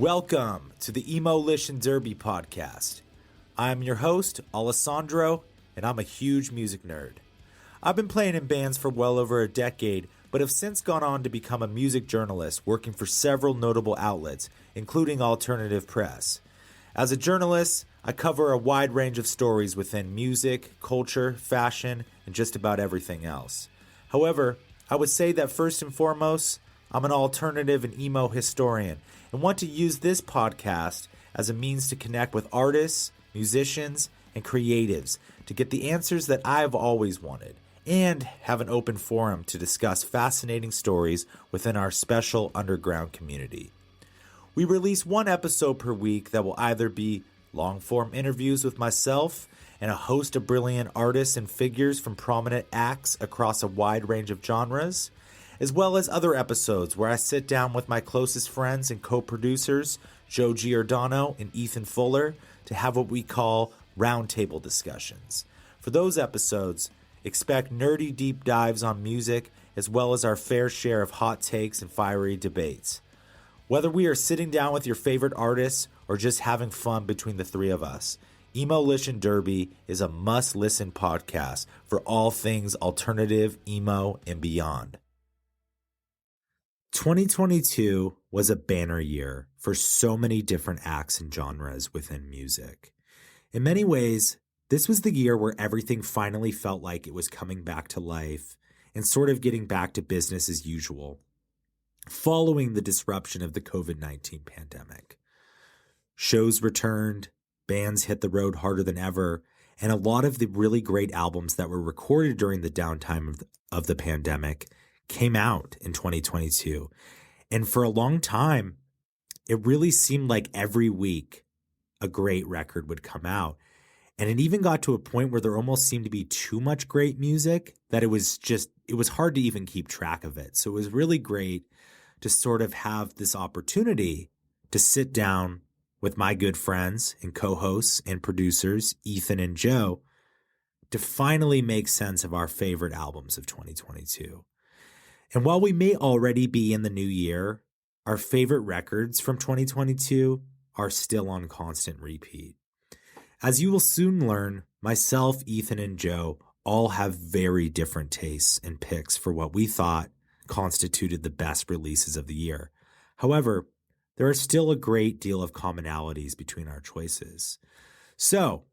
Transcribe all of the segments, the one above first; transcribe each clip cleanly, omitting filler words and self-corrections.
Welcome to the EMOlition Derby podcast. I'm your host, Alessandro, and I'm a huge music nerd. I've been playing in bands for well over a decade, but have since gone on to become a music journalist working for several notable outlets, including alternative press. As a journalist, I cover a wide range of stories within music, culture, fashion, and just about everything else. However, I would say that first and foremost, I'm an alternative and emo historian and want to use this podcast as a means to connect with artists, musicians, and creatives to get the answers that I've always wanted and have an open forum to discuss fascinating stories within our special underground community. We release one episode per week that will either be long-form interviews with myself and a host of brilliant artists and figures from prominent acts across a wide range of genres, as well as other episodes where I sit down with my closest friends and co-producers, Giordano and Ethan Fuller, to have what we call roundtable discussions. For those episodes, expect nerdy deep dives on music, as well as our fair share of hot takes and fiery debates. Whether we are sitting down with your favorite artists or just having fun between the three of us, EMOlition Derby is a must-listen podcast for all things alternative, emo, and beyond. 2022 was a banner year for so many different acts and genres within music. In many ways, this was the year where everything finally felt like it was coming back to life and sort of getting back to business as usual, following the disruption of the COVID-19 pandemic. Shows returned, bands hit the road harder than ever, and a lot of the really great albums that were recorded during the downtime of the pandemic came out in 2022. And for a long time, it really seemed like every week a great record would come out. And it even got to a point where there almost seemed to be too much great music that it was hard to even keep track of it. So it was really great to sort of have this opportunity to sit down with my good friends and co-hosts and producers, Ethan and Joe, to finally make sense of our favorite albums of 2022. And while we may already be in the new year, our favorite records from 2022 are still on constant repeat. As you will soon learn, myself, Ethan, and Joe all have very different tastes and picks for what we thought constituted the best releases of the year. However, there are still a great deal of commonalities between our choices. So,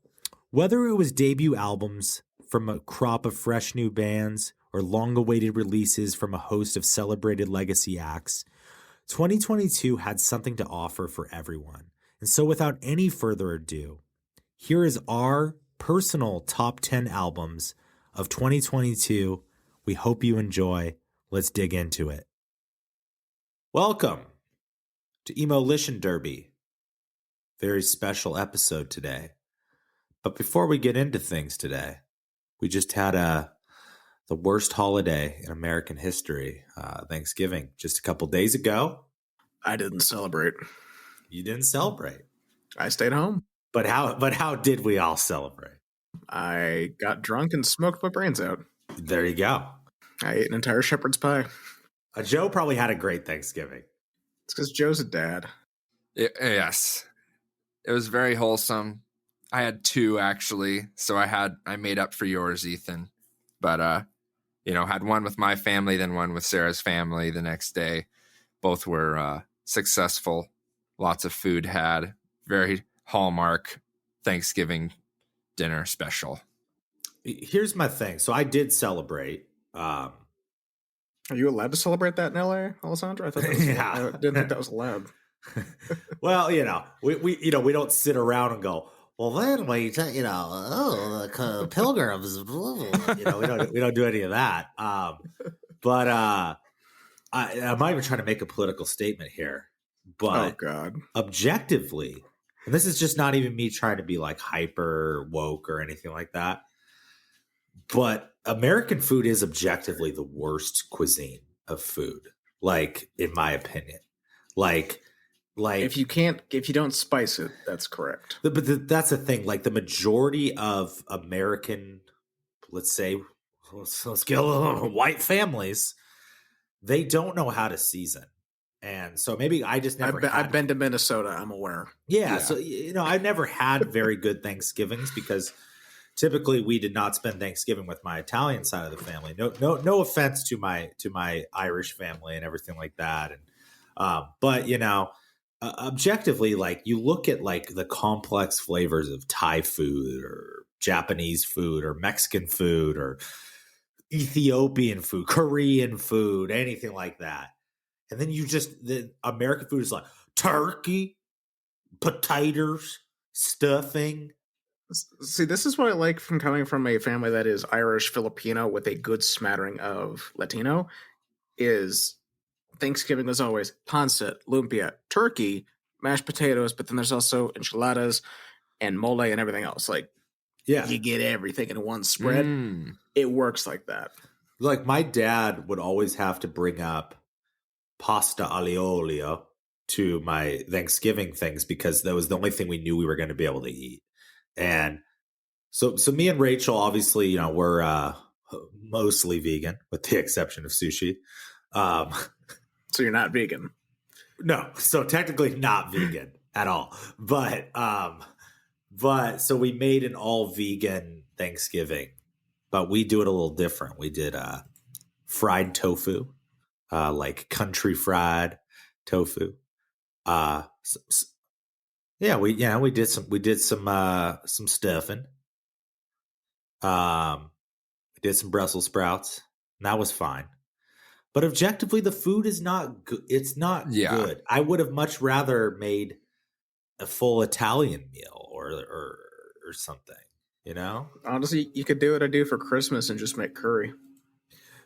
whether it was debut albums from a crop of fresh new bands or long-awaited releases from a host of celebrated legacy acts, 2022 had something to offer for everyone. And so without any further ado, here is our personal top 10 albums of 2022. We hope you enjoy. Let's dig into it. Welcome to EMOlition Derby. Very special episode today. But before we get into things today, we just had the worst holiday in American history, Thanksgiving, just a couple days ago. I didn't celebrate. You didn't celebrate. I stayed home. But how did we all celebrate? I got drunk and smoked my brains out. There you go. I ate an entire shepherd's pie. Joe probably had a great Thanksgiving. It's because Joe's a dad. Yes. It was very wholesome. I had two, actually. So I made up for yours, Ethan. But, had one with my family, then one with Sarah's family the next day. Both were successful. Lots of food had. Very Hallmark Thanksgiving dinner special. Here's my thing. So I did celebrate. Are you allowed to celebrate that in LA, Alessandro? I thought that was I didn't think that was allowed. Well, we don't sit around and go, well, then the pilgrims, we don't do any of that. But I'm not even trying to make a political statement here. But oh God, objectively, and this is just not even me trying to be like hyper woke or anything like that. But American food is objectively the worst cuisine of food, like in my opinion. Like if you don't spice it, that's correct. But that's the thing. Like the majority of American, let's get a little white families, they don't know how to season. And so maybe I just never I've been to Minnesota. I'm aware. Yeah. So, I've never had very good Thanksgivings because typically we did not spend Thanksgiving with my Italian side of the family. No offense to my Irish family and everything like that. And, but objectively, like you look at like the complex flavors of Thai food or Japanese food or Mexican food or Ethiopian food, Korean food, anything like that. And then the American food is like turkey, potatoes, stuffing. See, this is what I like from coming from a family that is Irish Filipino with a good smattering of Latino. Is Thanksgiving was always pancit, lumpia, turkey, mashed potatoes, but then there's also enchiladas and mole and everything else. Like, you get everything in one spread. It works like that. Like my dad would always have to bring up pasta aglio olio to my Thanksgiving things because that was the only thing we knew we were going to be able to eat. And so me and Rachel, obviously, we're mostly vegan with the exception of sushi. So you're not vegan? No. So technically not vegan at all. But so we made an all vegan Thanksgiving, but we do it a little different. We did fried tofu, like country fried tofu. We did some stuffing. We did some Brussels sprouts, and that was fine. But objectively, the food is not good. It's not good. I would have much rather made a full Italian meal or something. Honestly, you could do what I do for Christmas and just make curry.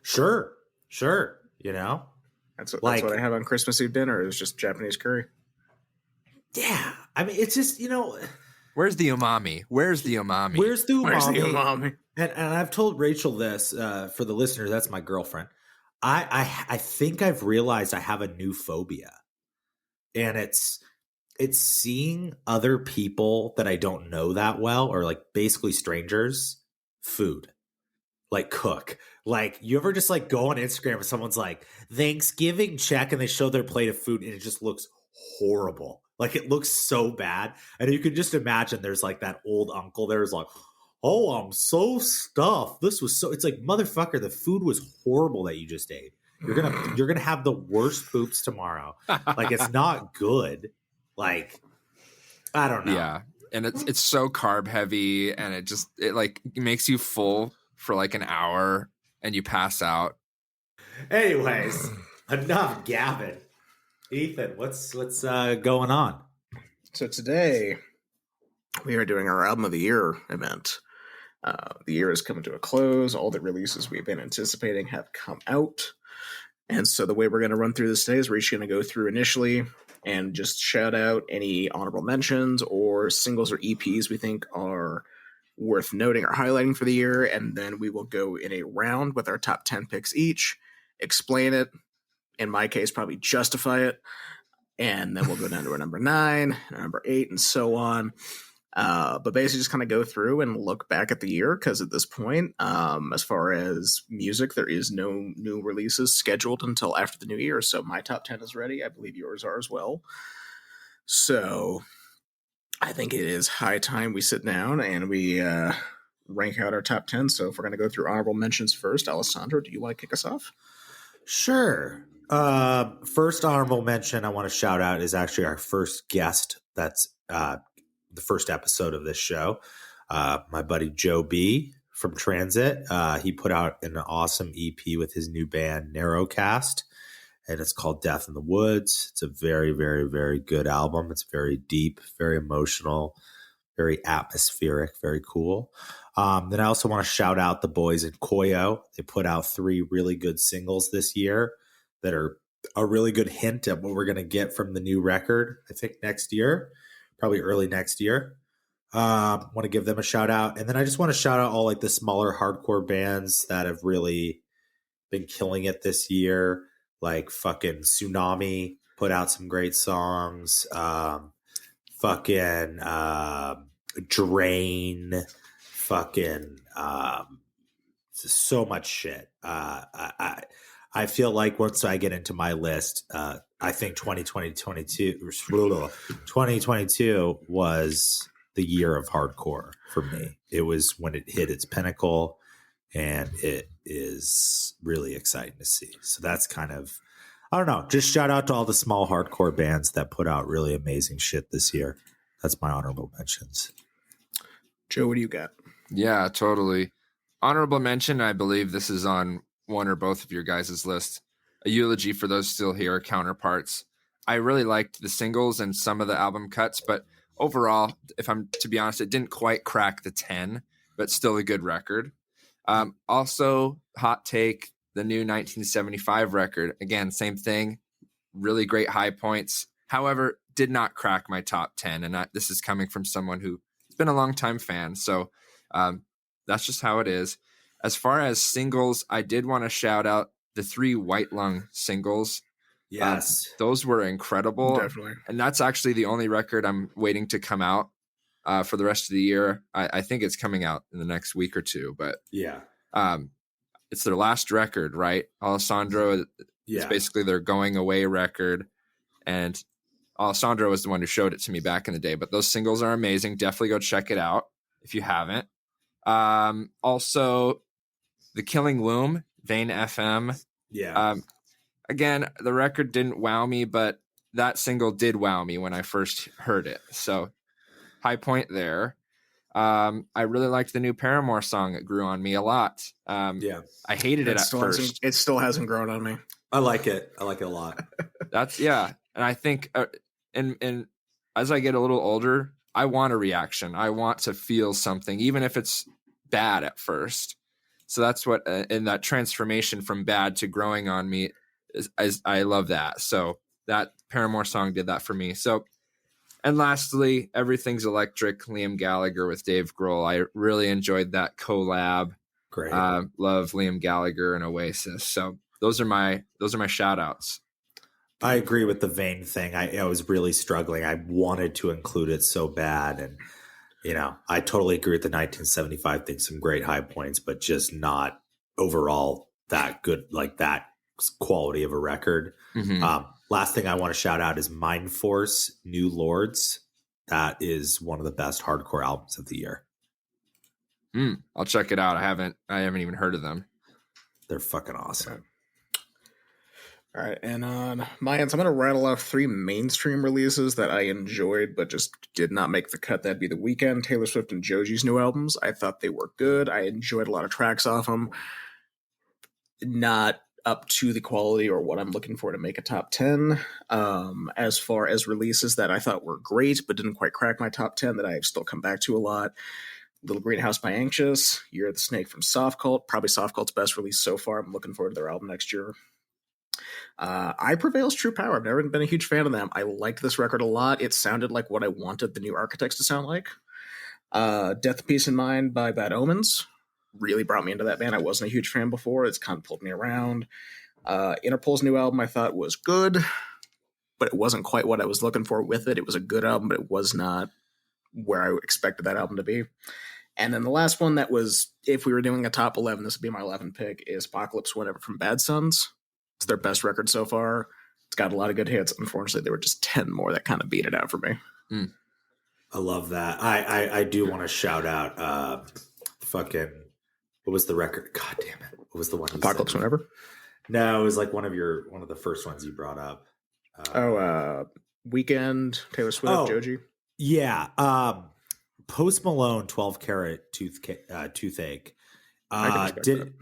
Sure. That's what I have on Christmas Eve dinner is just Japanese curry. Yeah. I mean, it's just, Where's the umami? Where's the umami? And I've told Rachel this for the listeners. That's my girlfriend. I think I've realized I have a new phobia. And it's seeing other people that I don't know that well or like basically strangers food. Like cook. Like you ever just like go on Instagram and someone's like Thanksgiving check and they show their plate of food and it just looks horrible. Like it looks so bad. And you can just imagine there's like that old uncle there's like, oh, I'm so stuffed. This was so, it's like, motherfucker, the food was horrible that you just ate. You're going to have the worst poops tomorrow. Like it's not good. Like, I don't know. Yeah. And it's so carb heavy and it makes you full for like an hour and you pass out. Anyways, enough gabbing. Ethan, what's going on? So today we are doing our album of the year event. The year is coming to a close. All the releases we've been anticipating have come out. And so the way we're going to run through this today is we're each going to go through initially and just shout out any honorable mentions or singles or EPs we think are worth noting or highlighting for the year. And then we will go in a round with our top 10 picks each, explain it, in my case, probably justify it. And then we'll go down to our number 9, number 8, and so on. But basically just kind of go through and look back at the year because at this point, as far as music, there is no new releases scheduled until after the new year. So my top 10 is ready. I believe yours are as well. So I think it is high time we sit down and we rank out our top 10. So if we're going to go through honorable mentions first, Alessandro, do you want to kick us off? Sure. First honorable mention I want to shout out is actually our first guest. That's the first episode of this show. My buddy Joe B from Transit. He put out an awesome EP with his new band Narrowcast, and it's called Death in the Woods. It's a very, very, very good album. It's very deep, very emotional, very atmospheric, very cool. Then I also want to shout out the boys in Koyo. They put out 3 really good singles this year that are a really good hint at what we're going to get from the new record, I think next year, probably early next year. Want to give them a shout out. And then I just want to shout out all like the smaller hardcore bands that have really been killing it this year. Like fucking Tsunami put out some great songs. Drain. So much shit. I feel like once I get into my list, I think 2022 was the year of hardcore for me. It was when it hit its pinnacle, and it is really exciting to see. So that's kind of, I don't know, just shout out to all the small hardcore bands that put out really amazing shit this year. That's my honorable mentions. Joe, what do you got? Yeah, totally. Honorable mention, I believe this is on one or both of your guys' list. A eulogy for those still here, Counterparts. I really liked the singles and some of the album cuts, but overall, if I'm to be honest, it didn't quite crack the 10, but still a good record. Also, hot take, the new 1975 record. Again, same thing, really great high points. However, did not crack my top 10, and this is coming from someone who's been a long-time fan, so that's just how it is. As far as singles, I did want to shout out the 3 White Lung singles. Yes. Those were incredible. Definitely. And that's actually the only record I'm waiting to come out for the rest of the year. I think it's coming out in the next week or two, but Yeah. It's their last record, right? Alessandro, it's basically their going away record. And Alessandro was the one who showed it to me back in the day, but those singles are amazing. Definitely go check it out if you haven't. Also, The Killing Womb, Vane FM. Yeah. Again, the record didn't wow me, but that single did wow me when I first heard it. So high point there. I really liked the new Paramore song. It grew on me a lot. I hated it at first. It still hasn't grown on me. I like it. I like it a lot. And I think, and as I get a little older, I want a reaction. I want to feel something, even if it's bad at first. So that's what, and that transformation from bad to growing on me is I love that. So that Paramore song did that for me. So, and lastly, Everything's Electric, Liam Gallagher with Dave Grohl. I really enjoyed that collab. Great. Love Liam Gallagher and Oasis. So those are my shout outs. I agree with the Vane thing. I was really struggling. I wanted to include it so bad. And, I totally agree with the 1975 thing. Some great high points, but just not overall that good, like that quality of a record. Mm-hmm. Last thing I want to shout out is Mind Force, New Lords. That is one of the best hardcore albums of the year. I'll check it out. I haven't even heard of them. They're fucking awesome. All right, and on my end, I'm going to rattle off 3 mainstream releases that I enjoyed but just did not make the cut. That'd be The Weeknd, Taylor Swift, and Joji's new albums. I thought they were good. I enjoyed a lot of tracks off them. Not up to the quality or what I'm looking for to make a top 10. As far as releases that I thought were great but didn't quite crack my top 10 that I've still come back to a lot. Little Greenhouse by Anxious, Year of the Snake from Soft Cult, probably Soft Cult's best release so far. I'm looking forward to their album next year. I Prevail's True Power. I've never been a huge fan of them. I liked this record a lot. It sounded like what I wanted the New Architects to sound like. Death, Peace, and Mind by Bad Omens really brought me into that band. I wasn't a huge fan before. It's kind of pulled me around. Interpol's new album I thought was good, but it wasn't quite what I was looking for with it. It was a good album, but it was not where I expected that album to be. And then the last one that was, if we were doing a top 11, this would be my 11 pick, is Apocalypse Whenever from Bad Sons. It's their best record so far. It's got a lot of good hits. Unfortunately, there were just 10 more that kind of beat it out for me. I love that. I do want to shout out fucking, what was the record? God damn it. What was the one? Apocalypse Whenever? No, it was like one of the first ones you brought up. Weekend, Taylor Swift, Joji. Yeah. Post Malone, 12 Karat Toothache.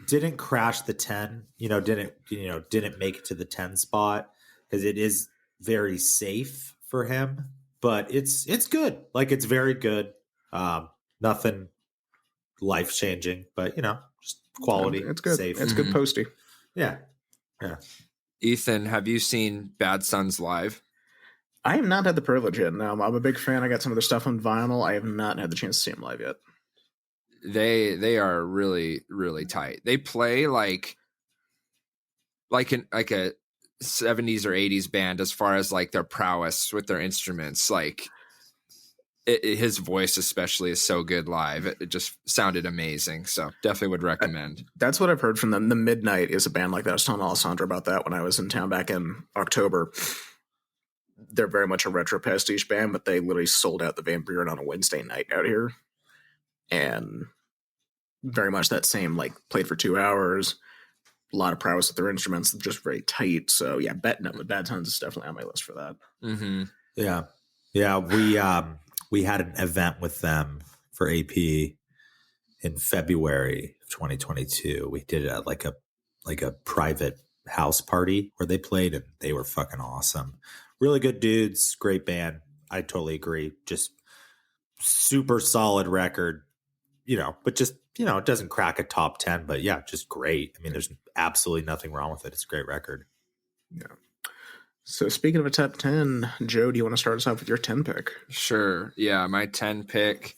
Didn't crash the 10, didn't make it to the 10 spot because it is very safe for him, but it's good. Like, it's very good. Nothing life changing, but just quality. It's good. Safe. It's good posty. Yeah. Ethan, have you seen Bad Sons live? I have not had the privilege yet. No, I'm a big fan. I got some of their stuff on vinyl. I have not had the chance to see them live yet. They are really, really tight. They play like a 70s or 80s band as far as like their prowess with their instruments. Like, his voice especially is so good live. It just sounded amazing. So definitely would recommend. That's what I've heard from them. The Midnight is a band like that. I was telling Alessandro about that when I was in town back in October. They're very much a retro pastiche band, but they literally sold out the Van Buren on a Wednesday night out here. And very much that same, like, played for 2 hours, a lot of prowess with their instruments, just very tight. So yeah, Bad Times is definitely on my list for that. Mm-hmm. Yeah. We had an event with them for AP in February of 2022. We did it at like a private house party where they played, and they were fucking awesome. Really good dudes, great band. I totally agree. Just super solid record, but just, it doesn't crack a top 10, but yeah, just great. I mean, there's absolutely nothing wrong with it. It's a great record. Yeah. So speaking of a top 10, Joe, do you want to start us off with your 10 pick? Sure. Yeah, my 10 pick.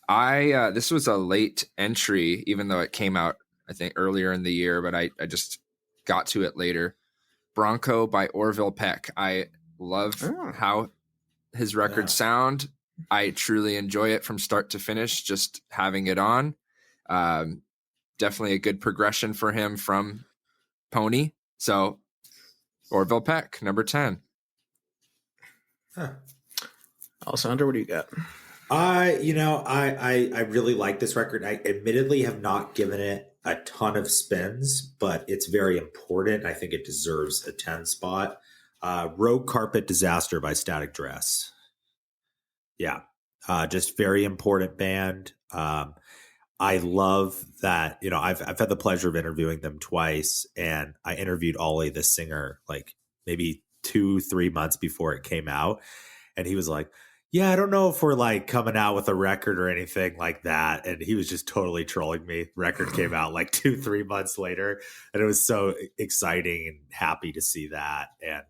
This was a late entry, even though it came out, I think, earlier in the year, but I just got to it later. Bronco by Orville Peck. I love how his records sound. I truly enjoy it from start to finish, just having it on. Definitely a good progression for him from Pony. So Orville Peck, number 10. Alessandro, what do you got? I really like this record. I admittedly have not given it a ton of spins, but it's very important. I think it deserves a 10 spot. Rogue Carpet Disaster by Static Dress. Yeah. Just very important band. I love that, I've had the pleasure of interviewing them twice, and I interviewed Ollie, the singer, like maybe 2-3 months before it came out. And he was like, yeah, I don't know if we're like coming out with a record or anything like that. And he was just totally trolling me. Record came out like 2-3 months later, and it was so exciting and happy to see that. And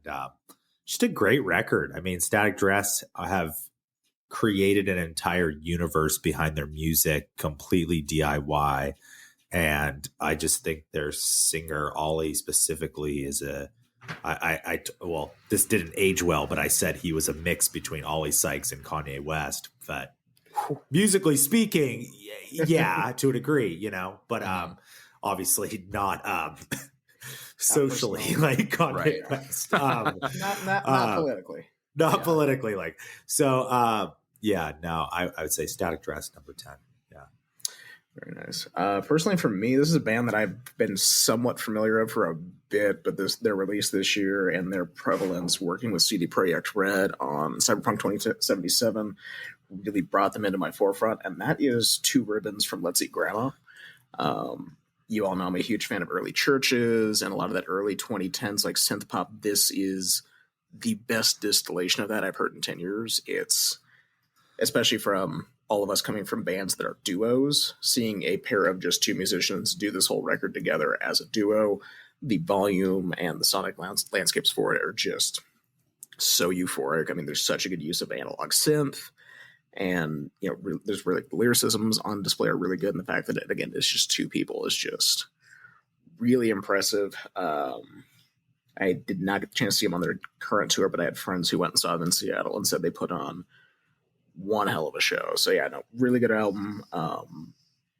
just a great record. I mean, Static Dress have created an entire universe behind their music, completely DIY. And I just think their singer, Ollie, specifically is well, this didn't age well, but I said he was a mix between Ollie Sykes and Kanye West. But musically speaking, yeah, to a degree, but obviously not socially like Kanye West. Not politically. Not politically, like. So, I would say Static Dress, number 10. Yeah. Very nice. Personally, for me, this is a band that I've been somewhat familiar of for a bit, but their release this year and their prevalence working with CD Projekt Red on Cyberpunk 2077 really brought them into my forefront, and that is Two Ribbons from Let's Eat Grandma. You all know I'm a huge fan of early Churches and a lot of that early 2010s like synth pop. This is the best distillation of that I've heard in 10 years. It's, especially from all of us coming from bands that are duos, seeing a pair of just two musicians do this whole record together as a duo, the volume and the sonic landscapes for it are just so euphoric. I mean, there's such a good use of analog synth, and there's really, the lyricisms on display are really good, and the fact that it's just two people is just really impressive. I did not get the chance to see them on their current tour, but I had friends who went and saw them in Seattle and said they put on one hell of a show. So yeah, no, really good album.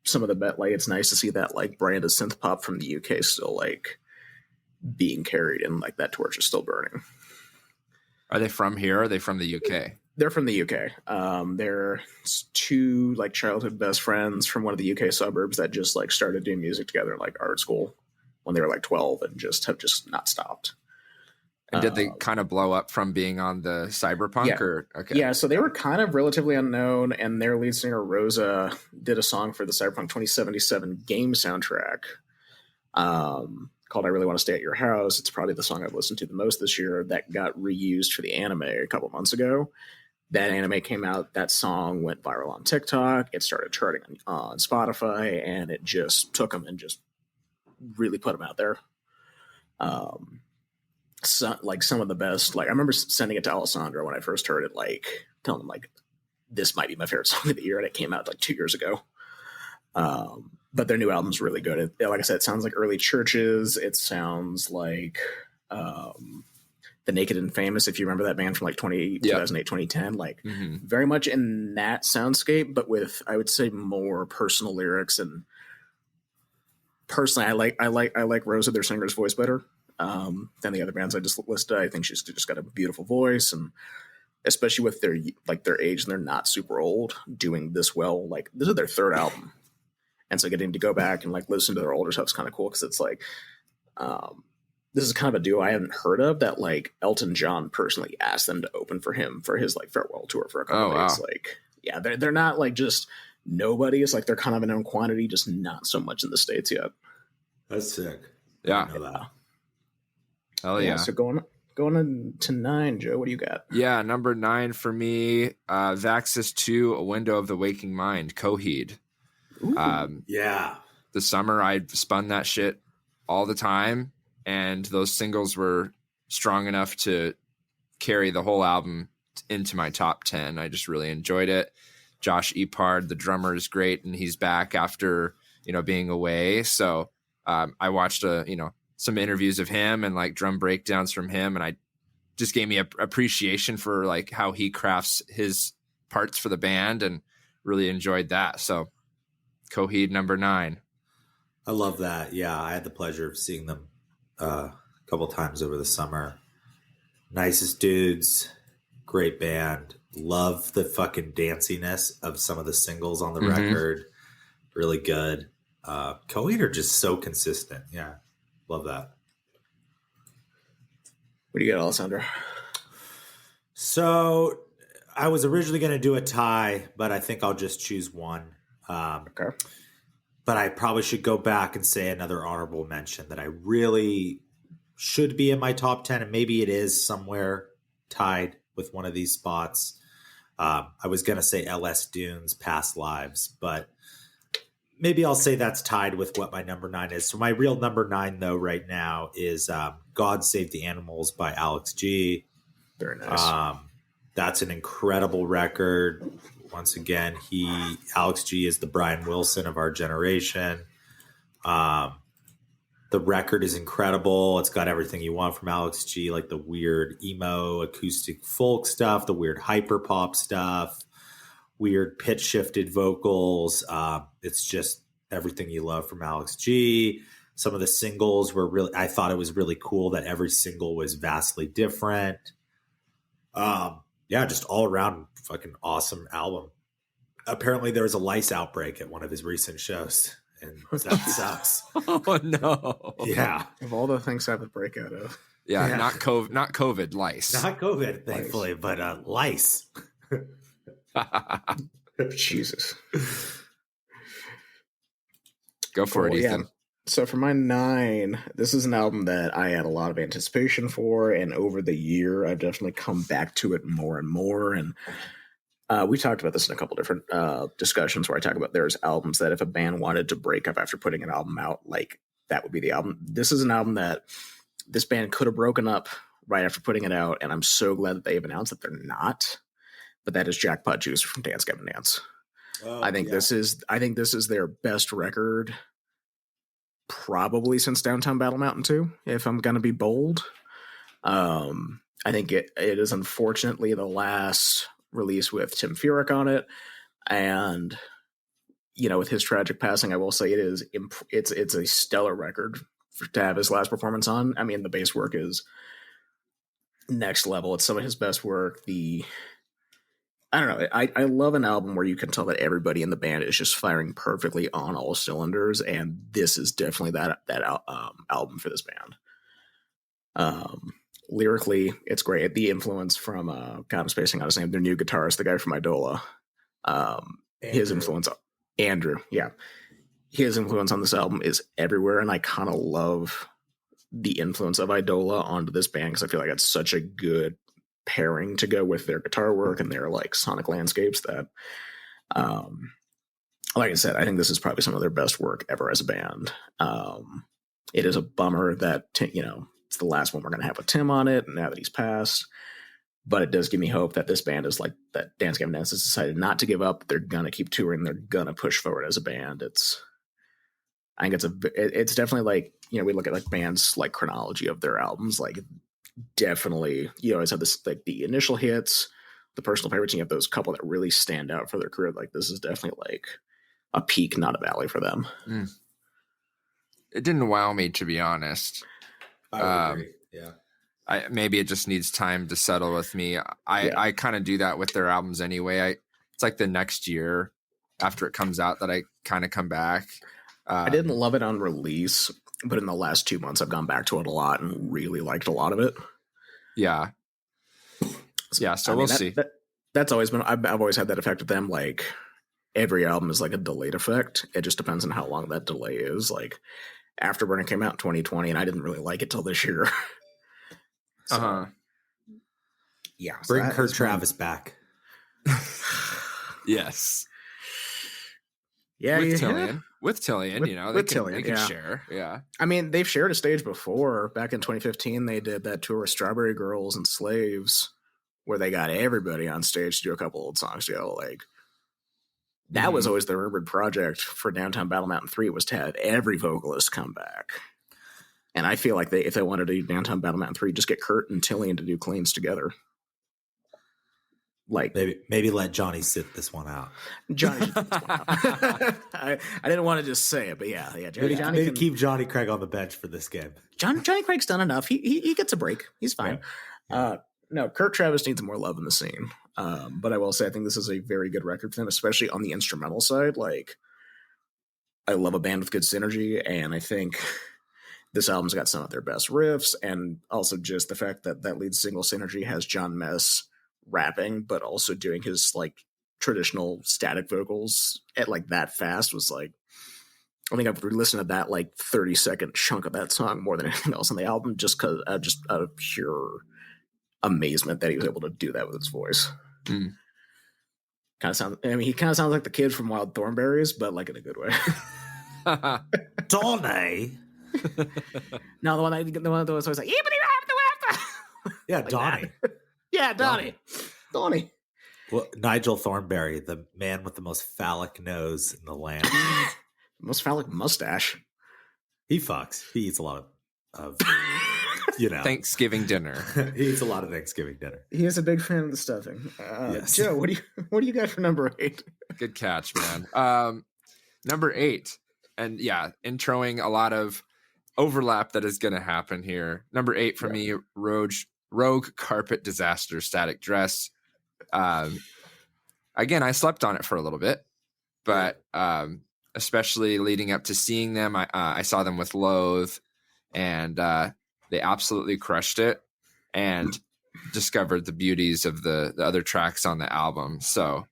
Some of the it's nice to see that like brand of synth pop from the UK still like being carried, and like that torch is still burning. Are they from here? Or are they from the UK? They're from the UK. They're two like childhood best friends from one of the UK suburbs that just like started doing music together in like art school when they were like 12 and just have just not stopped. And did they kind of blow up from being on the Cyberpunk? Yeah. Or okay. Yeah, so they were kind of relatively unknown, and their lead singer Rosa did a song for the Cyberpunk 2077 game soundtrack called I Really Want to Stay at Your House. It's probably the song I've listened to the most this year that got reused for the anime a couple months ago. That anime came out, that song went viral on TikTok, it started charting on Spotify, and it just took them and just really put them out there. Some of the best, like I remember sending it to Alessandro when I first heard it, like telling him like this might be my favorite song of the year, and it came out like 2 years ago. But their new album's really good. Like I said, it sounds like early Churches. It sounds like the The Naked and Famous, if you remember that band from like 2008, 2010, like very much in that soundscape, but with, I would say, more personal lyrics. And personally, I like Rosa, their singer's voice, better than the other bands I just listed. I think she's just got a beautiful voice, and especially with their age and they're not super old, doing this well. Like, this is their third album, and so getting to go back and like listen to their older stuff is kind of cool, because it's like this is kind of a duo I haven't heard of that like Elton John personally asked them to open for him for his like farewell tour for a couple days. Wow. Like, yeah, they're not like just nobody. It's like they're kind of a known quantity, just not so much in the States yet. That's sick. Yeah. I know that. Hell yeah. So going on to 9, Joe, what do you got? Yeah, number 9 for me, Vaxis 2, A Window of the Waking Mind, Coheed. Yeah. The summer I spun that shit all the time, and those singles were strong enough to carry the whole album into my top 10. I just really enjoyed it. Josh Epard, the drummer, is great, and he's back after, being away. So I watched some interviews of him and like drum breakdowns from him, and I just gave me a appreciation for like how he crafts his parts for the band, and really enjoyed that. So Coheed, number 9. I love that. Yeah, I had the pleasure of seeing them a couple times over the summer. Nicest dudes, great band. Love the fucking danciness of some of the singles on the record. Really good. Coheed are just so consistent. Yeah, love that. What do you got, Alessandro? So I was originally going to do a tie, but I think I'll just choose one. Okay. But I probably should go back and say another honorable mention that I really should be in my top 10, and maybe it is somewhere tied with one of these spots. I was going to say LS Dunes, Past Lives, but maybe I'll say that's tied with what my number 9 is. So my real number 9, though, right now is God Save the Animals by Alex G. Very nice. That's an incredible record. Once again, Alex G is the Brian Wilson of our generation. The record is incredible. It's got everything you want from Alex G, like the weird emo acoustic folk stuff, the weird hyper pop stuff, weird pitch shifted vocals. It's just everything you love from Alex G. Some of the singles were I thought it was really cool that every single was vastly different. Yeah, just all around fucking awesome album. Apparently there was a lice outbreak at one of his recent shows, and that sucks. Oh no. Yeah. Of all the things I would break out of. Yeah. Not COVID, lice. Not COVID, thankfully, but lice. Jesus. Go for it, Ethan. Yeah. So for my 9, this is an album that I had a lot of anticipation for, and over the year, I've definitely come back to it more and more. And we talked about this in a couple different discussions where I talk about there's albums that if a band wanted to break up after putting an album out, like that would be the album. This is an album that this band could have broken up right after putting it out, and I'm so glad that they've announced that they're not. But that is Jackpot Juice from Dance Gavin Dance. I think this is their best record probably since Downtown Battle Mountain 2, if I'm going to be bold. I think it is unfortunately the last release with Tim Furyk on it, and with his tragic passing, I will say it's a stellar record to have his last performance on. I mean, the bass work is next level. It's some of his best work. I don't know. I love an album where you can tell that everybody in the band is just firing perfectly on all cylinders, and this is definitely that album for this band. Lyrically, it's great. The influence from God, I'm spacing out his name. Their new guitarist, the guy from Idola. His influence, Andrew. Yeah, his influence on this album is everywhere, and I kind of love the influence of Idola onto this band because I feel like it's such a good pairing to go with their guitar work and their like sonic landscapes that like I said, I think this is probably some of their best work ever as a band. It is a bummer that it's the last one we're going to have with Tim on it now that he's passed, but it does give me hope that this band is like that Dance Gavin Dance has decided not to give up. They're going to keep touring. They're going to push forward as a band. I think it's definitely like, we look at like bands like chronology of their albums, like definitely, you always have this, like, the initial hits, the personal favorites, and you have those couple that really stand out for their career. Like, this is definitely like a peak, not a valley for them. It didn't wow me, to be honest. I would agree. Yeah. Maybe it just needs time to settle with me. I kind of do that with their albums anyway. It's like the next year after it comes out that I kind of come back. I didn't love it on release, but in the last 2 months, I've gone back to it a lot and really liked a lot of it. Yeah. Yeah. So we'll see. That's always been, I've always had that effect with them. Like, every album is like a delayed effect. It just depends on how long that delay is. Like, Afterburner came out in 2020, and I didn't really like it till this year. So, yeah. So Bring Kurt Travis back. Yes. Yeah. With Tillian, they can share. Yeah. I mean, they've shared a stage before. Back in 2015, they did that tour with Strawberry Girls and Slaves, where they got everybody on stage to do a couple old songs together. Like, that was always the rumored project for Downtown Battle Mountain 3, was to have every vocalist come back. And I feel like if they wanted to do Downtown Battle Mountain 3, just get Kurt and Tillian to do cleans together. Like, maybe let Johnny sit this one out. Johnny should sit this one out. I didn't want to just say it, but yeah. Johnny keep Johnny Craig on the bench for this game. Johnny Craig's done enough. He gets a break. He's fine. Yeah. No, Kurt Travis needs more love in the scene. But I will say, I think this is a very good record for them, especially on the instrumental side. Like, I love a band with good synergy, and I think this album's got some of their best riffs, and also just the fact that that lead single, Synergy, has John Mess rapping, but also doing his, like, traditional static vocals at, like, that fast was, like, I think I've listened to that, like, 30-second chunk of that song more than anything else on the album, just out of pure amazement that he was able to do that with his voice. Kind of sounds, I mean, he kind of sounds like the kid from Wild Thornberrys, but, like, in a good way. Donnie. No, the one that was always like, Yeah, like Donnie. Yeah, Donnie. Well, Nigel Thornberry, the man with the most phallic nose in the land. Most phallic mustache. He fucks. He eats a lot of Thanksgiving dinner. He eats a lot of Thanksgiving dinner. He is a big fan of the stuffing. Yes. Joe, what do you got for number 8? Good catch, man. Number 8, and yeah, introing a lot of overlap that is going to happen here. Number 8 for me, Rogue Carpet Disaster, Static Dress. Again, I slept on it for a little bit, but especially leading up to seeing them, I saw them with Loathe, and they absolutely crushed it, and discovered the beauties of the other tracks on the album. So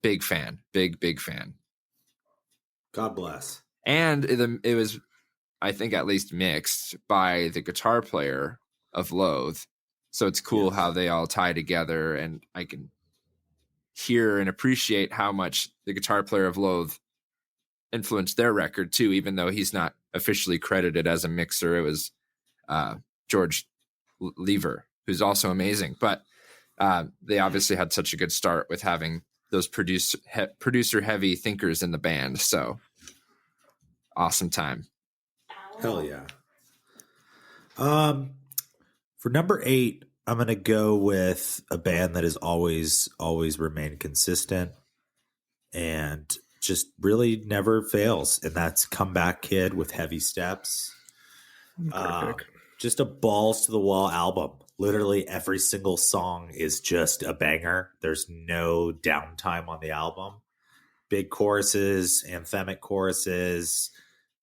big fan, big fan. God bless. And it was, I think, at least mixed by the guitar player of Loathe. So it's cool how they all tie together, and I can hear and appreciate how much the guitar player of Loathe influenced their record too, even though he's not officially credited as a mixer. It was George Lever, who's also amazing, but they obviously had such a good start with having those producer heavy thinkers in the band. So awesome time. Hell yeah. For number 8, I'm going to go with a band that has always remained consistent and just really never fails. And that's Comeback Kid with Heavy Steps. Just a balls to the wall album. Literally every single song is just a banger. There's no downtime on the album. Big choruses, anthemic choruses,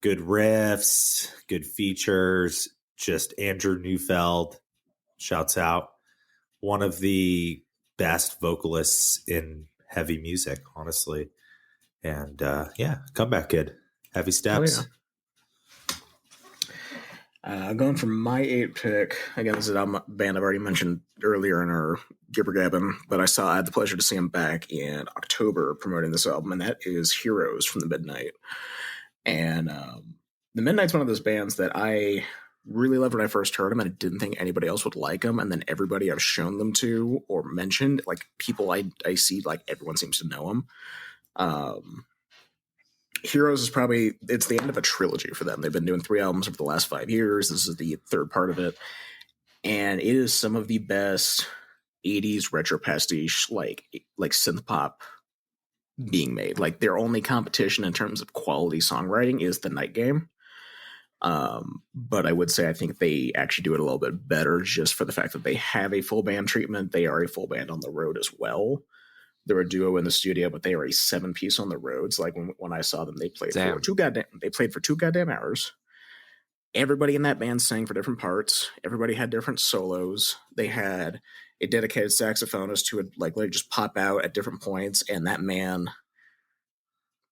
good riffs, good features. Just Andrew Neufeld, shouts out, one of the best vocalists in heavy music, honestly. And Comeback Kid, Heavy Steps. Oh, yeah. Going for my 8 pick, again, this is a band I've already mentioned earlier in our Gibber Gabbin', but I had the pleasure to see him back in October promoting this album, and that is Heroes from the Midnight. And the Midnight's one of those bands that I really loved when I first heard them, and I didn't think anybody else would like them. And then everybody I've shown them to or mentioned, like people I see, like everyone seems to know them. Heroes is it's the end of a trilogy for them. They've been doing 3 albums over the last 5 years. This is the third part of it. and it is some of the best 80s retro pastiche, like synth pop being made. Like, their only competition in terms of quality songwriting is The Night Game. But I would say I think they actually do it a little bit better just for the fact that they have a full band treatment. They are a full band on the road as well. They're a duo in the studio, but they are a 7-piece on the road. So like when I saw them, they played for two goddamn hours. Everybody in that band sang for different parts. Everybody had different solos. They had a dedicated saxophonist who would like literally just pop out at different points, and that man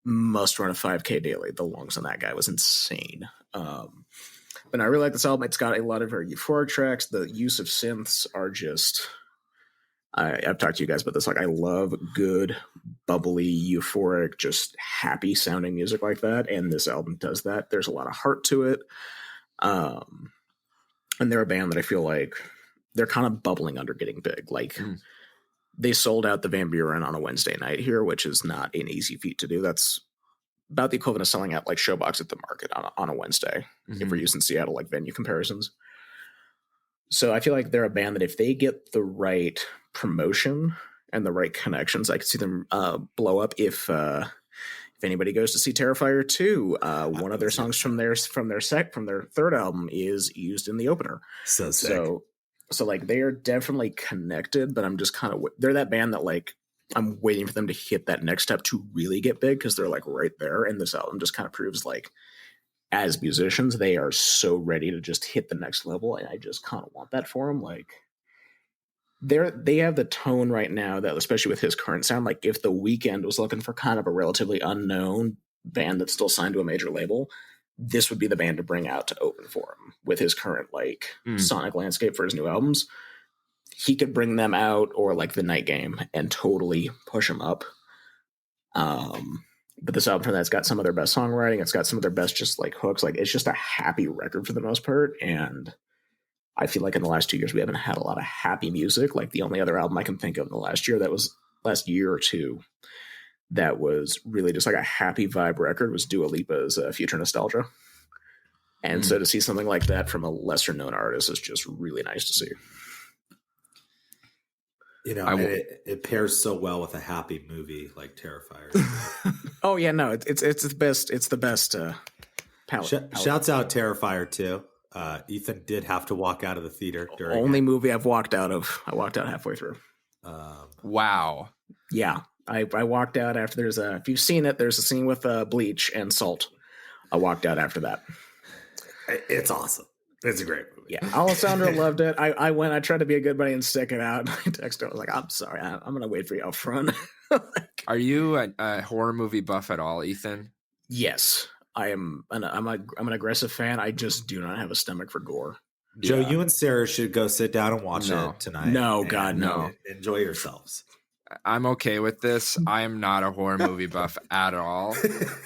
must run a 5K daily. The lungs on that guy was insane. But I really like this album. It's got a lot of very euphoric tracks. The use of synths are just... I've talked to you guys about this. Like, I love good, bubbly, euphoric, just happy sounding music like that. And this album does that. There's a lot of heart to it. And they're a band that I feel like they're kind of bubbling under getting big. Like, they sold out the Van Buren on a Wednesday night here, which is not an easy feat to do. That's about the equivalent of selling out like Showbox at the Market on a Wednesday, if we're using Seattle like venue comparisons. So I feel like they're a band that if they get the right promotion and the right connections, I could see them blow up. If anybody goes to see Terrifier 2, one of their songs from their third album is used in the opener. So sick. So like they are definitely connected, but I'm just kind of, they're that band that like I'm waiting for them to hit that next step to really get big, because they're like right there. And this album just kind of proves like, as musicians, they are so ready to just hit the next level, and I just kind of want that for them. Like, they have the tone right now that, especially with his current sound, like if The Weeknd was looking for kind of a relatively unknown band that's still signed to a major label, this would be the band to bring out to open for him with his current like sonic landscape for his new albums. He could bring them out, or like The Night Game, and totally push them up. But this album from that's got some of their best songwriting. It's got some of their best just like hooks. Like, it's just a happy record for the most part. And I feel like in the last 2 years, we haven't had a lot of happy music. Like, the only other album I can think of in the last year or two that was really just like a happy vibe record was Dua Lipa's Future Nostalgia. And so to see something like that from a lesser known artist is just really nice to see. You know, it pairs so well with a happy movie like Terrifier. Oh yeah, no, it's the best. It's the best. Palette. Shouts out Terrifier too. Ethan did have to walk out of the theater during only movie I've walked out of. I walked out halfway through. Wow. Yeah, I walked out after if you've seen it, there's a scene with Bleach and Salt. I walked out after that. It's awesome. It's a great movie. Yeah, Alessandro loved it. I tried to be a good buddy and stick it out. I texted him. I was like, I'm sorry, I'm going to wait for you out front. Are you a horror movie buff at all, Ethan? Yes, I am. I'm an aggressive fan. I just do not have a stomach for gore. Joe, you and Sarah should go sit down and watch it tonight. No, God, no. Enjoy yourselves. I'm okay with this. I am not a horror movie buff at all.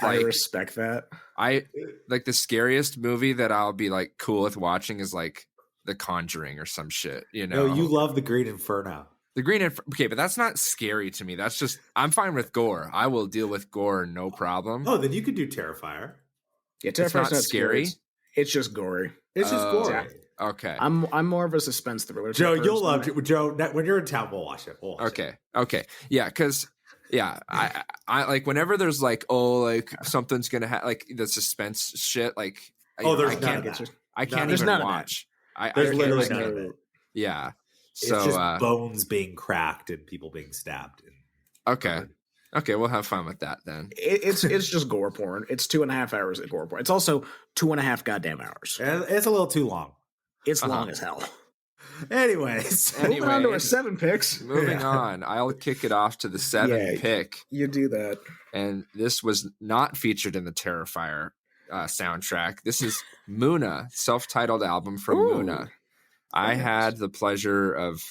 I respect that. I like the scariest movie that I'll be like cool with watching is like The Conjuring or some shit, you know. No, you love The Green Inferno. Okay, but that's not scary to me. That's just, I'm fine with gore. I will deal with gore, no problem. Oh, then you could do Terrifier. Yeah, Terrifier's not scary. It's just gory. It's just gory. Yeah. Okay. I'm more of a suspense thriller. Joe, you'll love it. Joe, when you're in town, we'll watch it. Okay. Yeah, because I like whenever there's like, oh, like something's gonna happen, like the suspense shit. Like, there's I can't even watch. There's literally none of it. Yeah. So it's just bones being cracked and people being stabbed. Okay, we'll have fun with that then. It's just gore porn. It's 2.5 hours of gore porn. It's also 2.5 goddamn hours. It's a little too long. It's long as hell. Anyways, moving on to our 7 picks. Moving on, I'll kick it off to the 7 pick. You do that. And this was not featured in the Terrifier soundtrack. This is Muna, self-titled album from Muna. I had the pleasure of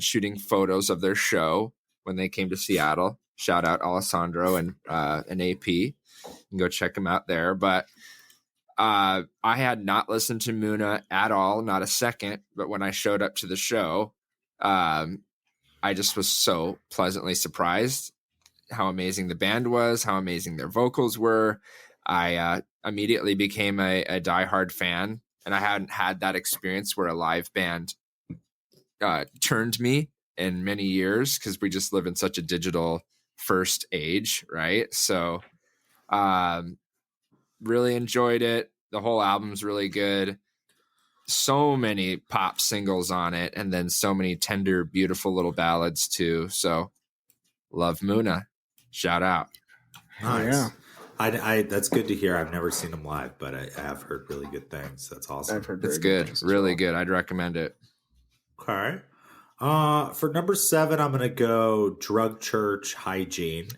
shooting photos of their show when they came to Seattle. Shout out Alessandro and an AP. You can go check them out there. But I had not listened to Muna at all, not a second. But when I showed up to the show, I just was so pleasantly surprised how amazing the band was, how amazing their vocals were. I immediately became a diehard fan, and I hadn't had that experience where a live band turned me in many years, because we just live in such a digital first age, right? So really enjoyed it. The whole album's really good. So many pop singles on it, and then so many tender, beautiful little ballads too. So love Muna. Shout out. Nice. Yeah. I that's good to hear. I've never seen them live, but I have heard really good things. That's awesome. I've heard It's very good. things as Really well. good. I'd recommend it. Okay. For number 7, I'm gonna go Drug Church Hygiene.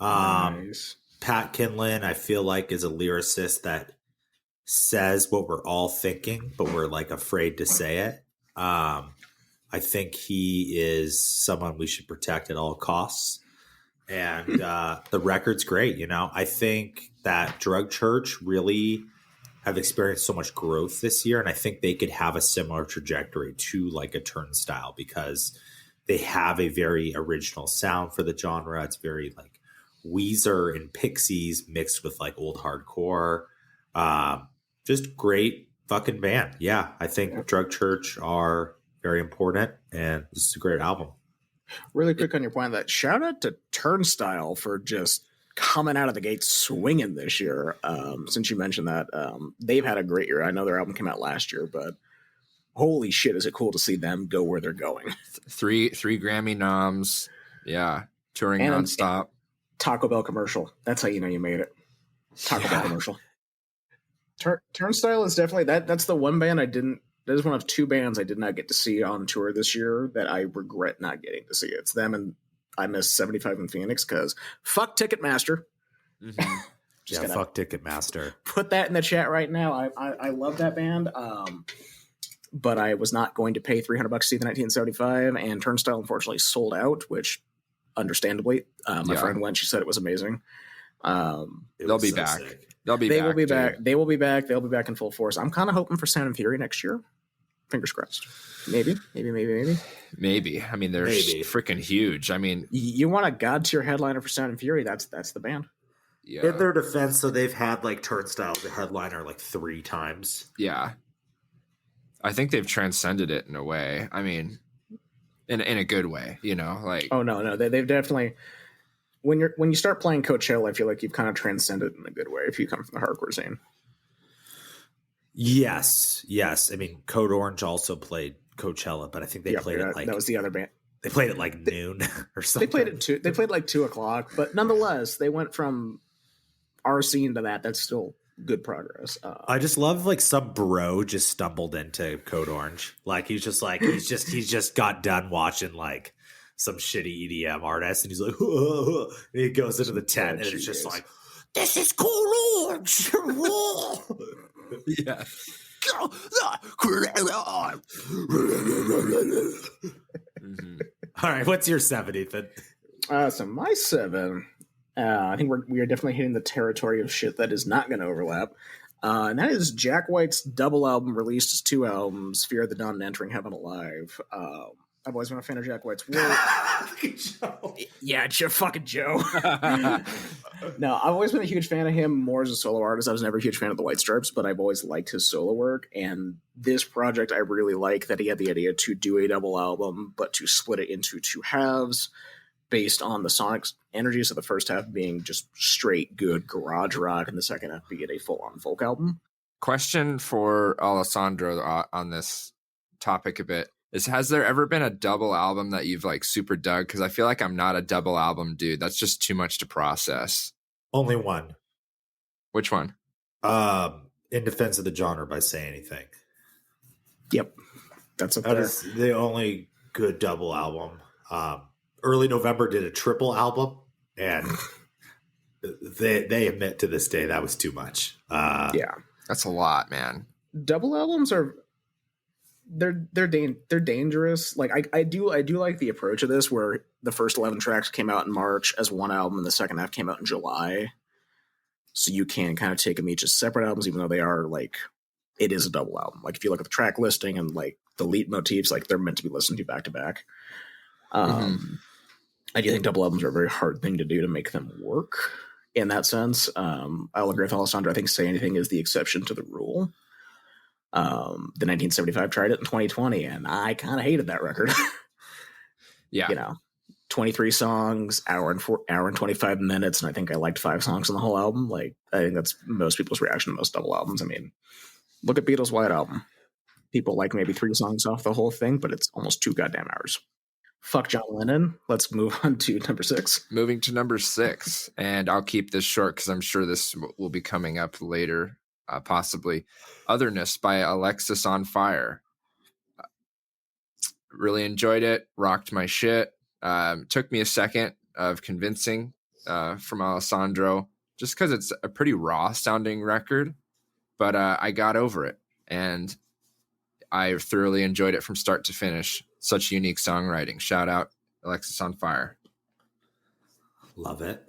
Nice. Pat Kinlan, I feel like, is a lyricist that says what we're all thinking, but we're like afraid to say it. I think he is someone we should protect at all costs. And the record's great. You know, I think that Drug Church really have experienced so much growth this year, and I think they could have a similar trajectory to like a Turnstile, because they have a very original sound for the genre. It's very like Weezer and Pixies mixed with like old hardcore. Just great fucking band. Yeah, I think Drug Church are very important, and this is a great album. Really quick on your point of that, shout out to Turnstile for just coming out of the gate swinging this year. Since you mentioned that, they've had a great year. I know their album came out last year, but holy shit, is it cool to see them go where they're going. Three Grammy noms. Yeah. Touring And nonstop. Taco Bell commercial. That's how you know you made it. Taco Bell commercial. Turnstile is definitely that's the one band that is one of 2 bands I did not get to see on tour this year that I regret not getting to see. It's them, and I missed 75 in Phoenix because fuck Ticketmaster. Mm-hmm. Yeah, fuck Ticketmaster. Put that in the chat right now. I love that band, but I was not going to pay $300 to see the 1975, and Turnstile unfortunately sold out, which understandably, my friend went. She said it was amazing. They'll be back. Sick. They'll be back. They will be back. They'll be back in full force. I'm kind of hoping for Sound and Fury next year. Fingers crossed. Maybe. I mean, they're freaking huge. I mean, you want a god tier headliner for Sound and Fury? That's the band. Yeah. In their defense, so they've had like Turnstile, the headliner, like 3 times. Yeah. I think they've transcended it in a way. I mean, in a good way, you know, like. Oh no, they've definitely. When you start playing Coachella, I feel like you've kind of transcended in a good way if you come from the hardcore scene. Yes. I mean, Code Orange also played Coachella, but I think they played it like that was the other band. They played it like noon or something. They played like 2:00, but nonetheless, they went from our scene to that. That's still good progress. I just love like some bro just stumbled into Code Orange. Like he's just got done watching like some shitty EDM artist, and he's like, and he goes into the tent, and it's just like, this is Code Orange. Yeah. Mm-hmm. All right, what's your 7, Ethan? So my 7, I think we are definitely hitting the territory of shit that is not going to overlap. And that is Jack White's double album released as 2 albums, Fear of the Dawn and Entering Heaven Alive. I've always been a fan of Jack White's work. Yeah, fucking Joe. No, I've always been a huge fan of him more as a solo artist. I was never a huge fan of the White Stripes, but I've always liked his solo work. And this project, I really like that he had the idea to do a double album, but to split it into 2 halves based on the sonic energies of the first half being just straight good garage rock and the second half being a full-on folk album. Question for Alessandro on this topic a bit. Has there ever been a double album that you've like super dug? Because I feel like I'm not a double album dude. That's just too much to process. Only one. Which one? In Defense of the Genre by Say Anything. Yep. That is the only good double album. Early November did a triple album, and they admit to this day that was too much. Yeah. That's a lot, man. Double albums are they're dangerous. Like I do like the approach of this where the first 11 tracks came out in March as one album and the second half came out in July. So you can kind of take them each as separate albums, even though they are like, it is a double album. Like if you look at the track listing and like the lead motifs, like they're meant to be listened to back to back. I do think double albums are a very hard thing to do to make them work in that sense. I'll agree with Alessandro. I think Say Anything is the exception to the rule. The 1975 tried it in 2020, and I kind of hated that record. Yeah. 23 songs, hour and 25 minutes, and I think I liked 5 songs on the whole album. Like, I think that's most people's reaction to most double albums. I mean, look at Beatles' White Album. People like maybe 3 songs off the whole thing, but it's almost 2 goddamn hours. Fuck John Lennon. Let's move on to number 6. Moving to number 6, and I'll keep this short because I'm sure this will be coming up later, possibly. Otherness by Alexis on Fire. Really enjoyed it. Rocked my shit. Took me a second of convincing from Alessandro, just because it's a pretty raw sounding record, but I got over it, and I thoroughly enjoyed it from start to finish. Such unique songwriting. Shout out Alexis on Fire. Love it.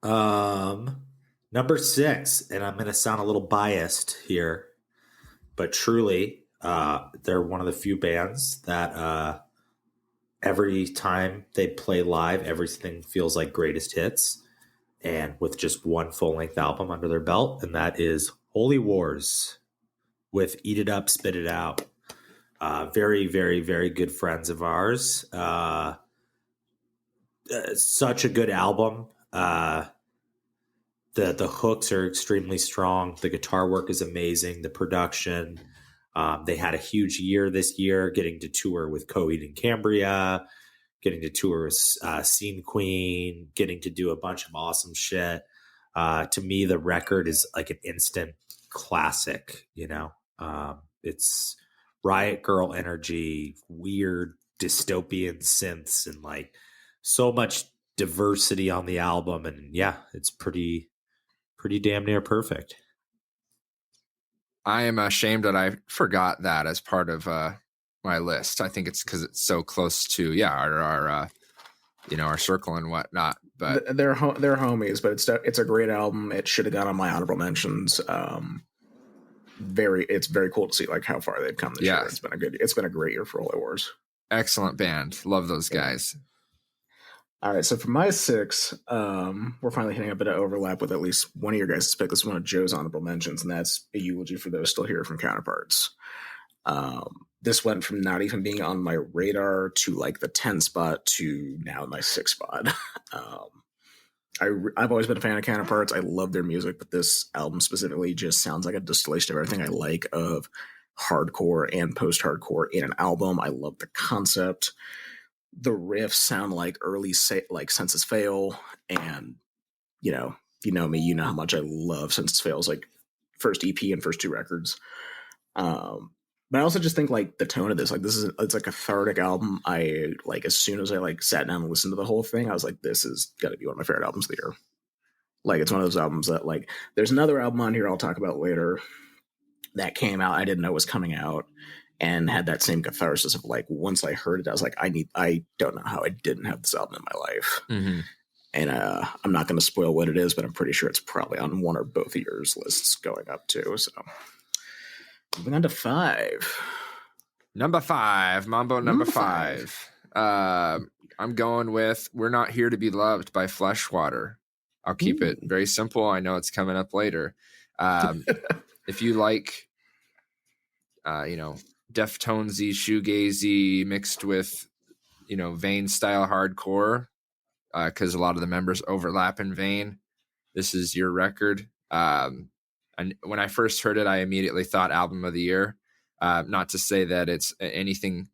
Number 6, and I'm going to sound a little biased here, but truly, they're one of the few bands that every time they play live, everything feels like greatest hits, and with just one full-length album under their belt, and that is Holy Wars with Eat It Up, Spit It Out. Very, very, very good friends of ours. Such a good album. The hooks are extremely strong. The guitar work is amazing. The production. They had a huge year this year, getting to tour with Coheed and Cambria, getting to tour with Scene Queen, getting to do a bunch of awesome shit. To me, the record is like an instant classic. It's Riot Girl energy, weird dystopian synths, and like so much diversity on the album. And yeah, it's pretty damn near perfect. I am ashamed that I forgot that as part of my list. I think it's because it's so close to our circle and whatnot. But they're homies, but it's a great album. It should have gone on my honorable mentions. It's very cool to see like how far they've come this year. It's been a great year for Holy Wars. Excellent band. Love those guys. All right, so for my 6, we're finally hitting a bit of overlap with at least one of your guys' pick. This is one of Joe's honorable mentions, and that's a eulogy for those still here from Counterparts. This went from not even being on my radar to like the 10 spot to now my 6 spot. I've always been a fan of Counterparts. I love their music, but this album specifically just sounds like a distillation of everything I like of hardcore and post-hardcore in an album. I love the concept. The riffs sound like early Census Fail, and you know me, you know how much I love Census Fail's like first EP and first 2 records. But I also just think like the tone of this, like it's a cathartic album. I like as soon as I like sat down and listened to the whole thing, I was like, this is got to be one of my favorite albums of the year. Like it's one of those albums that like there's another album on here I'll talk about later that came out I didn't know was coming out and had that same catharsis of like once I heard it I was like I don't know how I didn't have this album in my life. Mm-hmm. And I'm not going to spoil what it is, but I'm pretty sure it's probably on one or both of yours lists going up too. So moving on to 5. Number 5, Mambo number 5. I'm going with We're Not Here to Be Loved by Fleshwater. I'll keep it very simple. I know it's coming up later. If you like, Deftonesy, shoegazy mixed with, Vane style hardcore, because a lot of the members overlap in Vane, this is your record. And when I first heard it, I immediately thought album of the year. Not to say that it's anything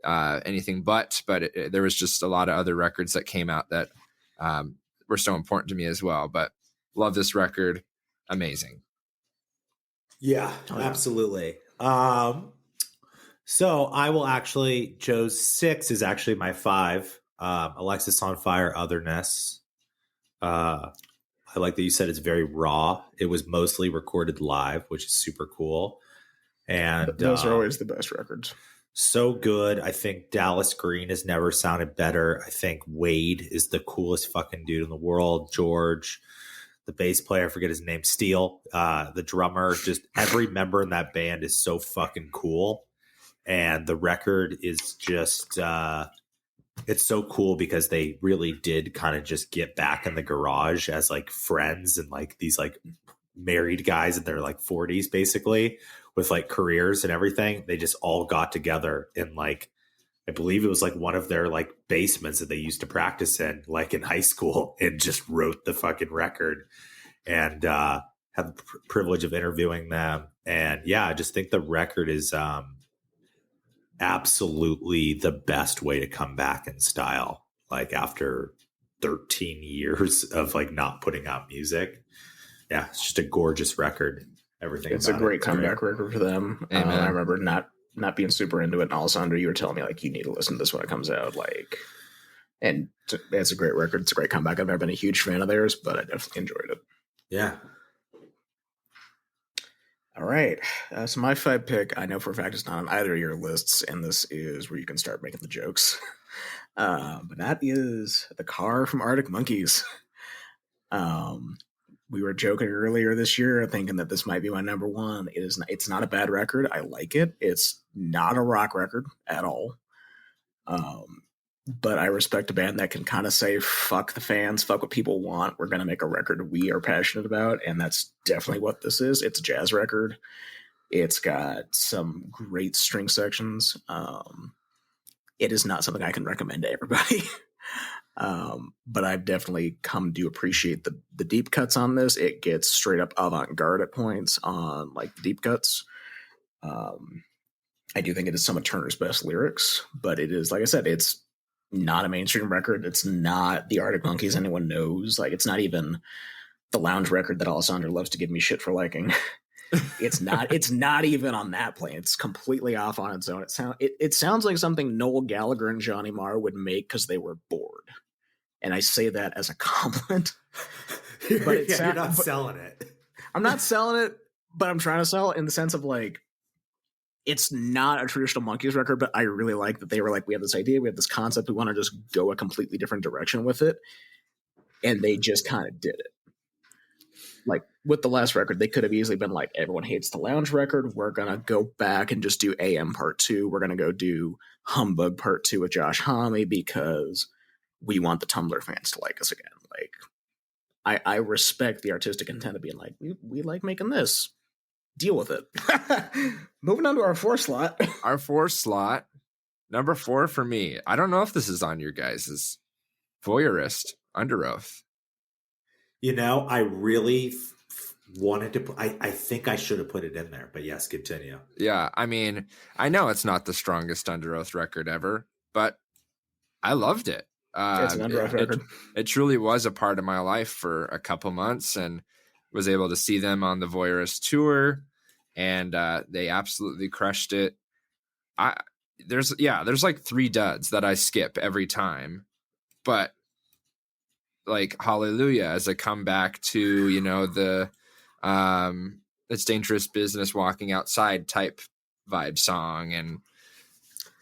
but there was just a lot of other records that came out that were so important to me as well. But love this record. Amazing. Yeah, absolutely. So I will actually, Joe's 6 is actually my 5. Alexis on Fire, Otherness. I like that you said it's very raw. It was mostly recorded live, which is super cool. And those are always the best records. So good. I think Dallas Green has never sounded better. I think Wade is the coolest fucking dude in the world. George, the bass player, I forget his name, Steele, the drummer, just every member in that band is so fucking cool. And the record is just, it's so cool because they really did kind of just get back in the garage as like friends and like these like married guys in their like 40s basically, with like careers and everything. They just all got together in like, I believe it was like one of their like basements that they used to practice in, like in high school, and just wrote the fucking record. And had the privilege of interviewing them. And yeah, I just think the record is absolutely the best way to come back in style. Like after 13 years of like not putting out music. Yeah, it's just a gorgeous record. Everything. It's a great comeback record for them. I remember not being super into it. And Alessandro, you were telling me like you need to listen to this when it comes out. Like, and it's a great record. It's a great comeback. I've never been a huge fan of theirs, but I definitely enjoyed it. Yeah. All right. So my 5 pick, I know for a fact it's not on either of your lists, and this is where you can start making the jokes. But that is The Car from Arctic Monkeys. We were joking earlier this year, thinking that this might be my number one. It's not a bad record. I like it. It's not a rock record at all. But I respect a band that can kind of say, fuck the fans, fuck what people want. We're going to make a record we are passionate about. And that's definitely what this is. It's a jazz record. It's got some great string sections. It is not something I can recommend to everybody. But I've definitely come to appreciate the deep cuts on this. It gets straight up avant-garde at points on like the deep cuts. I do think it is some of Turner's best lyrics, but it is, like I said, it's not a mainstream record. It's not the Arctic Monkeys anyone knows. Like, it's not even the lounge record that Alessandro loves to give me shit for liking. It's not even on that plane. It's completely off on its own. It sounds like something Noel Gallagher and Johnny Marr would make because they were bored. And I say that as a compliment. But you're not selling it. I'm not selling it, but I'm trying to sell it in the sense of like, it's not a traditional Monkeys record, but I really like that they were like, we have this idea, we have this concept, we want to just go a completely different direction with it. And they just kind of did it. Like with the last record, they could have easily been like, everyone hates the lounge record. We're going to go back and just do AM Part 2. We're going to go do Humbug Part 2 with Josh Homme because we want the Tumblr fans to like us again. Like, I respect the artistic intent of being like, we like making this. Deal with it. Moving on to our 4 slot. Our 4 slot, number 4 for me. I don't know if this is on your guys's Voyeurist, Under Oath. You know, I really wanted to. I think I should have put it in there, but yes, continue. Yeah, I mean, I know it's not the strongest Under Oath record ever, but I loved it. It's an Under Oath record. It truly was a part of my life for a couple months, and was able to see them on the Voyeurist tour, and they absolutely crushed it. There's like 3 duds that I skip every time, but like Hallelujah as a comeback to, you know, the It's Dangerous Business Walking Outside type vibe song, and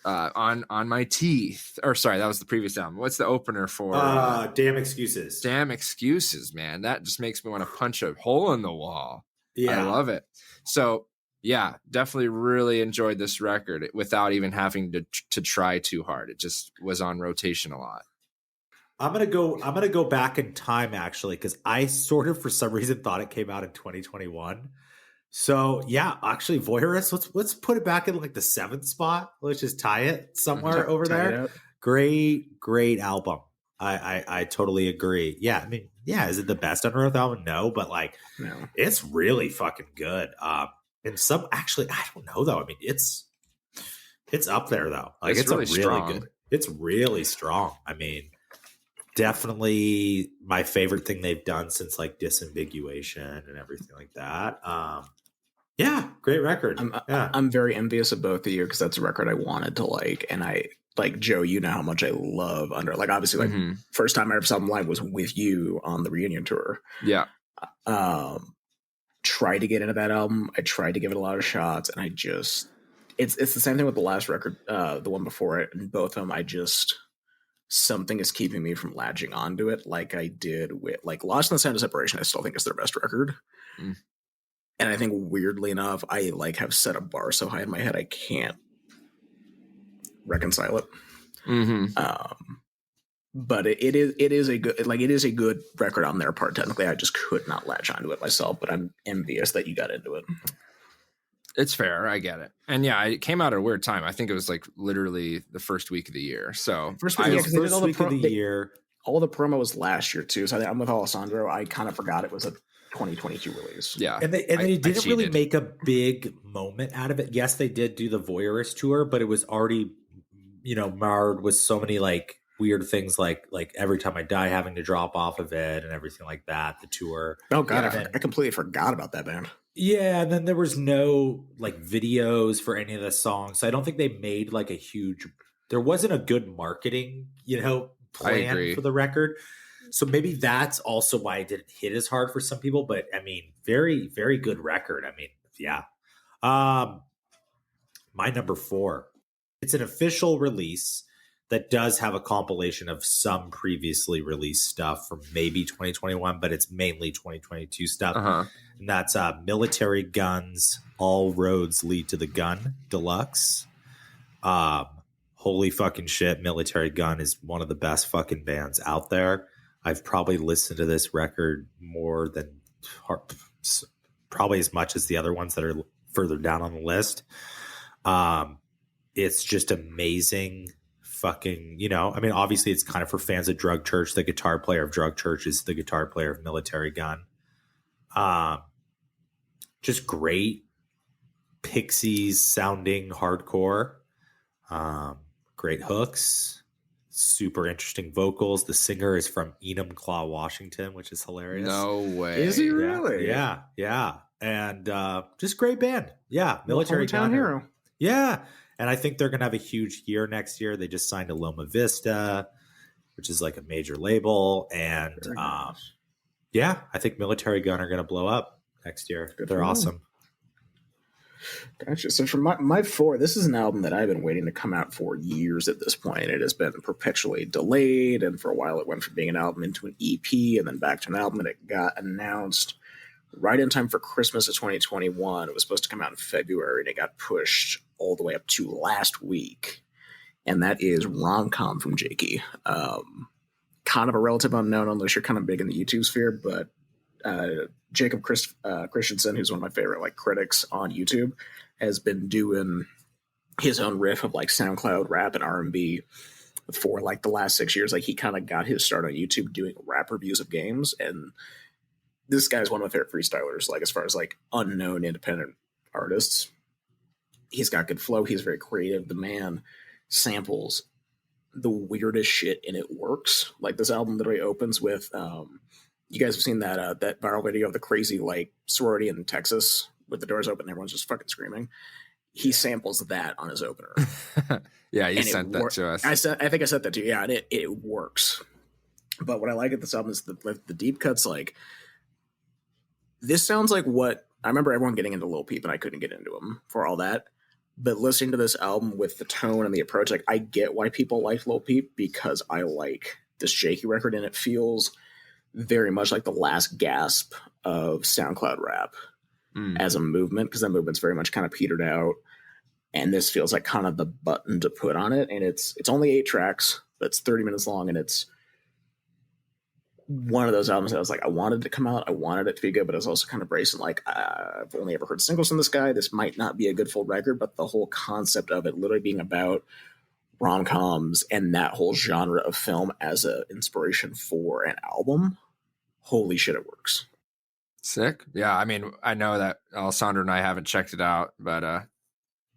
on My Teeth, or sorry, that was the previous album. What's the opener for Damn Excuses? Damn Excuses, man. That just makes me want to punch a hole in the wall. Yeah, I love it. So yeah, definitely really enjoyed this record without even having to try too hard. It just was on rotation a lot. I'm gonna go back in time actually, because I sort of for some reason thought it came out in 2021. So yeah, actually, Voyeurist. Let's put it back in like the 7th spot. Let's just tie it somewhere over there. Great album. I totally agree. Yeah, I mean, yeah, is it the best Under Oath album? No, but like, no, it's really fucking good. And some actually, I don't know though. I mean, it's up there though. Like, it's really strong. Good. It's really strong. I mean, definitely my favorite thing they've done since like Disambiguation and everything like that. Yeah, great record. I'm very envious of both of you because that's a record I wanted to like, and I like Joe. You know how much I love Under. Like, obviously, like first time I ever saw them live was with you on the reunion tour. Yeah. Tried to get into that album. I tried to give it a lot of shots, and I just it's the same thing with the last record, the one before it, and both of them. Something is keeping me from latching onto it, like I did with like Lost in the Sound of Separation. I still think it's their best record. And I think weirdly enough, I like have set a bar so high in my head I can't reconcile it. But it is a good record on their part. Technically, I just could not latch onto it myself. But I'm envious that you got into it. It's fair. I get it. And yeah, it came out at a weird time. I think it was like literally the first week of the year. So First week, because they did all week of the year. All the promo was last year too. So I'm with Alessandro. I kind of forgot it was a 2022 release. Yeah. And they didn't really make a big moment out of it. Yes, they did do the Voyeurist tour, but it was already, marred with so many like weird things like Every Time I Die having to drop off of it and everything like that, the tour. Oh God, I completely forgot about that band. Yeah, and then there was no like videos for any of the songs. So I don't think they made like there wasn't a good marketing, plan for the record. So maybe that's also why it didn't hit as hard for some people. But I mean, very, very good record. I mean, yeah. My number 4. It's an official release that does have a compilation of some previously released stuff from maybe 2021, but it's mainly 2022 stuff. Uh-huh. And that's Military Guns, All Roads Lead to the Gun Deluxe. Holy fucking shit. Military Gun is one of the best fucking bands out there. I've probably listened to this record more than probably as much as the other ones that are further down on the list. It's just amazing fucking, obviously it's kind of for fans of Drug Church. The guitar player of Drug Church is the guitar player of Military Gun. Just great Pixies sounding hardcore. Great hooks, super interesting vocals. The singer is from Enumclaw, Washington, which is hilarious. No way. Is he really? Yeah. And just great band. Yeah, Military Gun hero. Yeah. And I think they're going to have a huge year next year. They just signed to Loma Vista, which is like a major label. And yeah, I think Military Gun are going to blow up next year. They're awesome. Gotcha. So for my 4, this is an album that I've been waiting to come out for years at this point. It has been perpetually delayed, and for a while it went from being an album into an EP and then back to an album, and it got announced right in time for Christmas of 2021. It was supposed to come out in February, and it got pushed all the way up to last week. And that is Rom-Com from Jakey. Kind of a relative unknown unless you're kind of big in the YouTube sphere, but Jacob Christensen, who's one of my favorite critics on YouTube, has been doing his own riff of SoundCloud rap and R&B for the last 6 years. He kind of got his start on YouTube doing rap reviews of games, and this guy's one of my favorite freestylers. As far as unknown independent artists, he's got good flow. He's very creative. The man samples the weirdest shit, and it works. This album literally opens with you guys have seen that that viral video of the crazy sorority in Texas with the doors open and everyone's just fucking screaming. He samples that on his opener. Yeah, you sent that to us. I think I sent that to you. Yeah, and it works. But what I like at this album is the deep cuts. This sounds like what I remember everyone getting into Lil Peep, and I couldn't get into him for all that. But listening to this album with the tone and the approach, I get why people like Lil Peep, because I like this Jakey record, and it feels very much like the last gasp of SoundCloud rap as a movement, because that movement's very much kind of petered out, and this feels like kind of the button to put on it. And it's only 8 tracks, but it's 30 minutes long, and it's one of those albums that I was I wanted to come out, I wanted it to be good, but I was also kind of bracing I've only ever heard singles from this guy, this might not be a good full record. But the whole concept of it literally being about rom-coms and that whole genre of film as an inspiration for an album, holy shit, it works. Sick. Yeah, I mean, I know that Alessandro and I haven't checked it out, but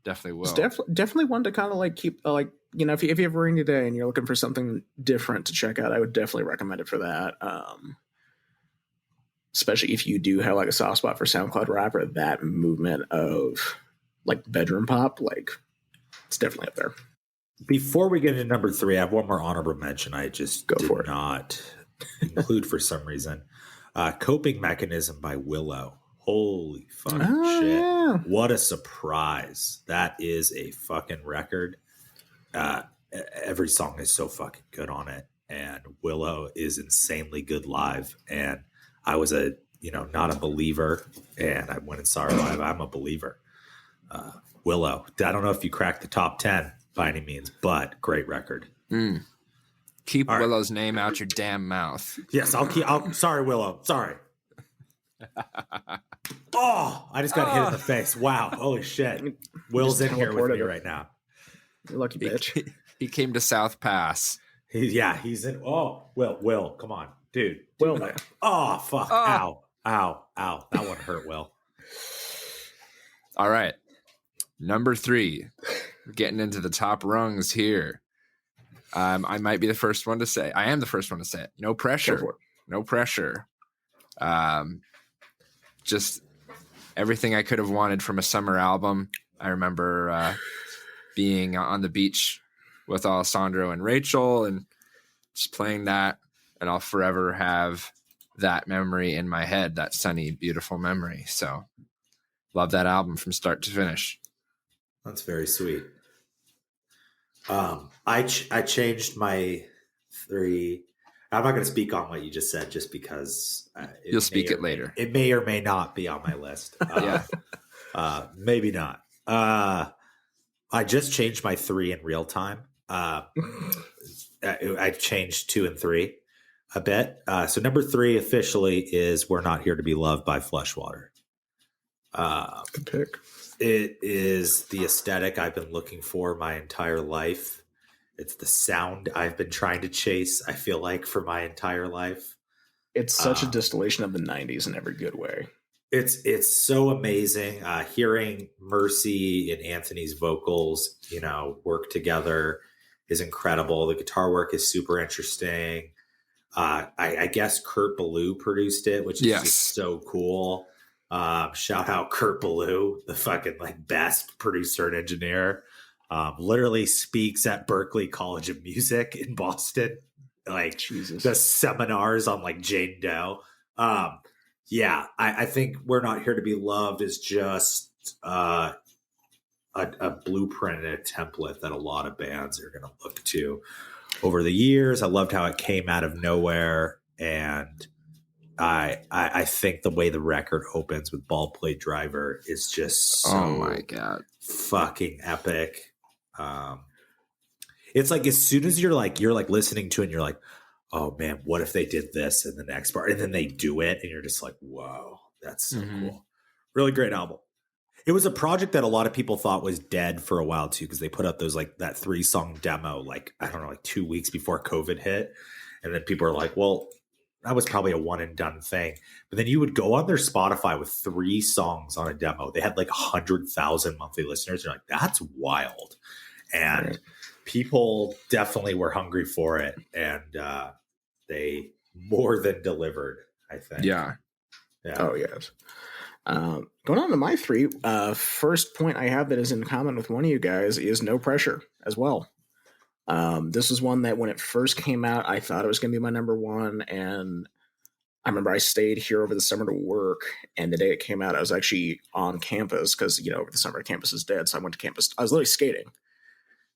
definitely will. It's definitely one to kind of keep if you have a rainy day and you're looking for something different to check out, I would definitely recommend it for that. Especially if you do have a soft spot for SoundCloud rap or that movement of bedroom pop, it's definitely up there. Before we get into number 3, I have one more honorable mention I just did not include for some reason. Coping Mechanism by Willow. Holy fucking shit. Yeah. What a surprise. That is a fucking record. Every song is so fucking good on it. And Willow is insanely good live. And I was not a believer, and I went and saw her live. I'm a believer. Willow. I don't know if you cracked the top 10 by any means, but great record. Keep Willow's name out your damn mouth. Yes, I'll sorry, Willow. Sorry. Oh, I just got hit in the face. Wow. Holy shit. Will's in here with me right now. You lucky bitch. He came to South Pass. He's in. Oh, Will, come on, dude. Will, man. Oh, fuck. Ow. That one hurt, Will. All right. Number 3. We're getting into the top rungs here. I might be the first one to say. I am the first one to say it. No pressure. No pressure. Just everything I could have wanted from a summer album. I remember being on the beach with Alessandro and Rachel and just playing that, and I'll forever have that memory in my head, that sunny, beautiful memory. So love that album from start to finish. That's very sweet. I changed my 3. I'm not going to speak on what you just said just because you'll speak it later. It may or may not be on my list. Maybe not. I just changed my 3 in real time. I changed 2 and 3 a bit. So number 3 officially is "We're Not Here to Be Loved" by Fleshwater. Good pick. It is the aesthetic I've been looking for my entire life. It's the sound I've been trying to chase, I feel like, for my entire life. It's such a distillation of the 90s in every good way. It's so amazing. Hearing Mercy and Anthony's vocals, work together is incredible. The guitar work is super interesting. I guess Kurt Ballou produced it, which is just so cool. Shout out Kurt Ballou, the fucking best producer and engineer. Literally speaks at Berklee College of Music in Boston. Jesus. The seminars on Jane Doe. I think "We're Not Here to Be Loved" is just a blueprint and a template that a lot of bands are going to look to over the years. I loved how it came out of nowhere, and I think the way the record opens with "Ball Play Driver" is just so oh my god, fucking epic. It's as soon as you're listening to it and you're like, oh man, what if they did this in the next part? And then they do it and you're just like, whoa, that's so cool. Really great album. It was a project that a lot of people thought was dead for a while too, because they put up those that 3-song demo 2 weeks before COVID hit. And then people are like, well, that was probably a one and done thing. But then you would go on their Spotify with 3 songs on a demo. They had 100,000 monthly listeners. You're like, that's wild. And people definitely were hungry for it. And they more than delivered, I think. Yeah. Oh, yes. Going on to my 3, first point I have that is in common with one of you guys is "No Pressure" as well. This was one that when it first came out, I thought it was going to be my number 1. And I remember I stayed here over the summer to work. And the day it came out, I was actually on campus because, over the summer, campus is dead. So I went to campus. I was literally skating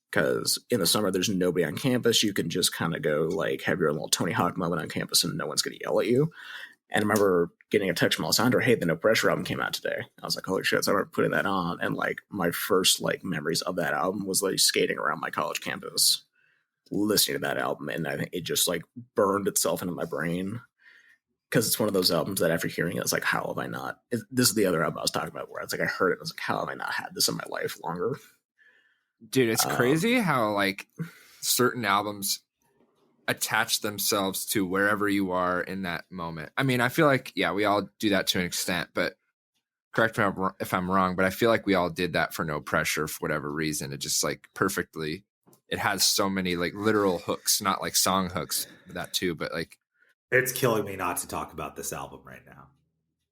because in the summer, there's nobody on campus. You can just kind of go have your little Tony Hawk moment on campus and no one's going to yell at you. And I remember getting a text from Alessandro, hey, the "No Pressure" album came out today. I was like, holy shit. So I remember putting that on. And my first memories of that album was skating around my college campus, listening to that album. And I think it just burned itself into my brain because it's one of those albums that after hearing it, it's how have I not? This is the other album I was talking about where it's I heard it. I was like, how have I not had this in my life longer? Dude, it's crazy how certain albums attach themselves to wherever you are in that moment. I mean, I feel we all do that to an extent, but correct me if I'm wrong, but I feel we all did that for "No Pressure" for whatever reason. It just perfectly, it has so many literal hooks, not song hooks, that too, but it's killing me not to talk about this album right now.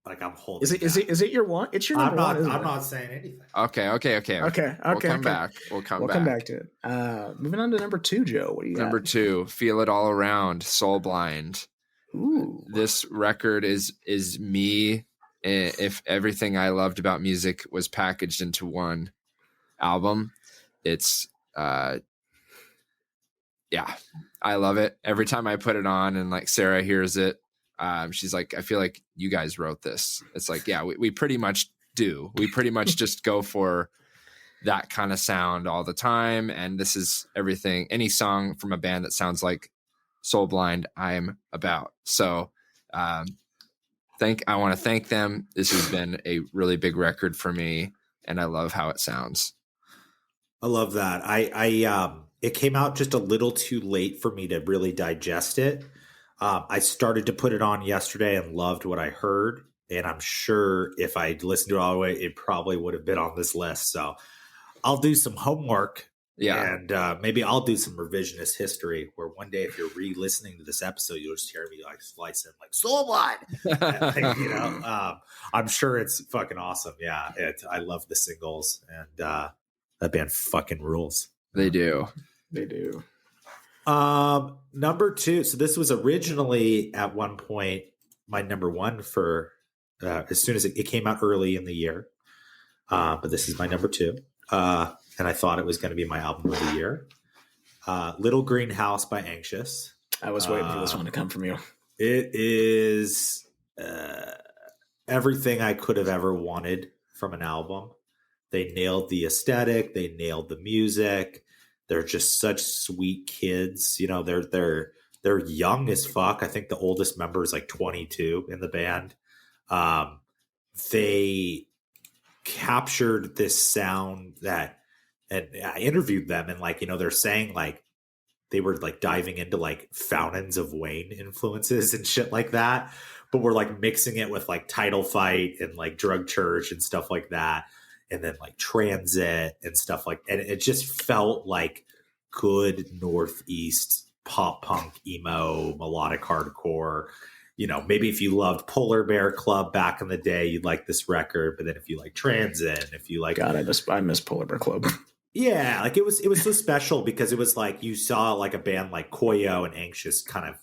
I'm holding. Is it your one? It's your number one. I'm not saying anything. Okay. We'll come back. We'll come back to it. Moving on to number 2, Joe. What do you got? Number 2, "Feel It All Around," Soul Blind. Ooh. This record is me. If everything I loved about music was packaged into one album, it's I love it. Every time I put it on and Sarah hears it, she's like, I feel like you guys wrote this. It's we pretty much do. We pretty much just go for that kind of sound all the time. And this is everything, any song from a band that sounds like Soul Blind, I'm about. So I want to thank them. This has been a really big record for me, and I love how it sounds. I love that. It came out just a little too late for me to really digest it. I started to put it on yesterday and loved what I heard. And I'm sure if I listened to it all the way, it probably would have been on this list. So I'll do some homework. Yeah. And maybe I'll do some revisionist history where one day if you're re-listening to this episode, you'll just hear me like slice in like Soul Blood. I'm sure it's fucking awesome. Yeah. I love the singles, and that band fucking rules. They do. They do. Number 2. So this was originally at one point my number 1 for as soon as it came out early in the year. But this is my number 2. And I thought it was going to be my album of the year. Little Green House by Anxious. I was waiting for this one to come from you. It is everything I could have ever wanted from an album. They nailed the aesthetic. They nailed the music. They're just such sweet kids. You know, they're young as fuck. I think the oldest member is like 22 in the band. They captured this sound that, and I interviewed them, and like, you know, they're saying like they were like diving into like Fountains of Wayne influences and shit like that, but we're like mixing it with like Title Fight and like Drug Church and stuff like that. And then like Transit and stuff like, and it just felt like good Northeast pop punk, emo, melodic hardcore. You know, maybe if you loved Polar Bear Club back in the day, you'd like this record. But then if you like Transit, and if you like, God, I miss Polar Bear Club. Yeah, like it was so special because it was like you saw like a band like Koyo and Anxious kind of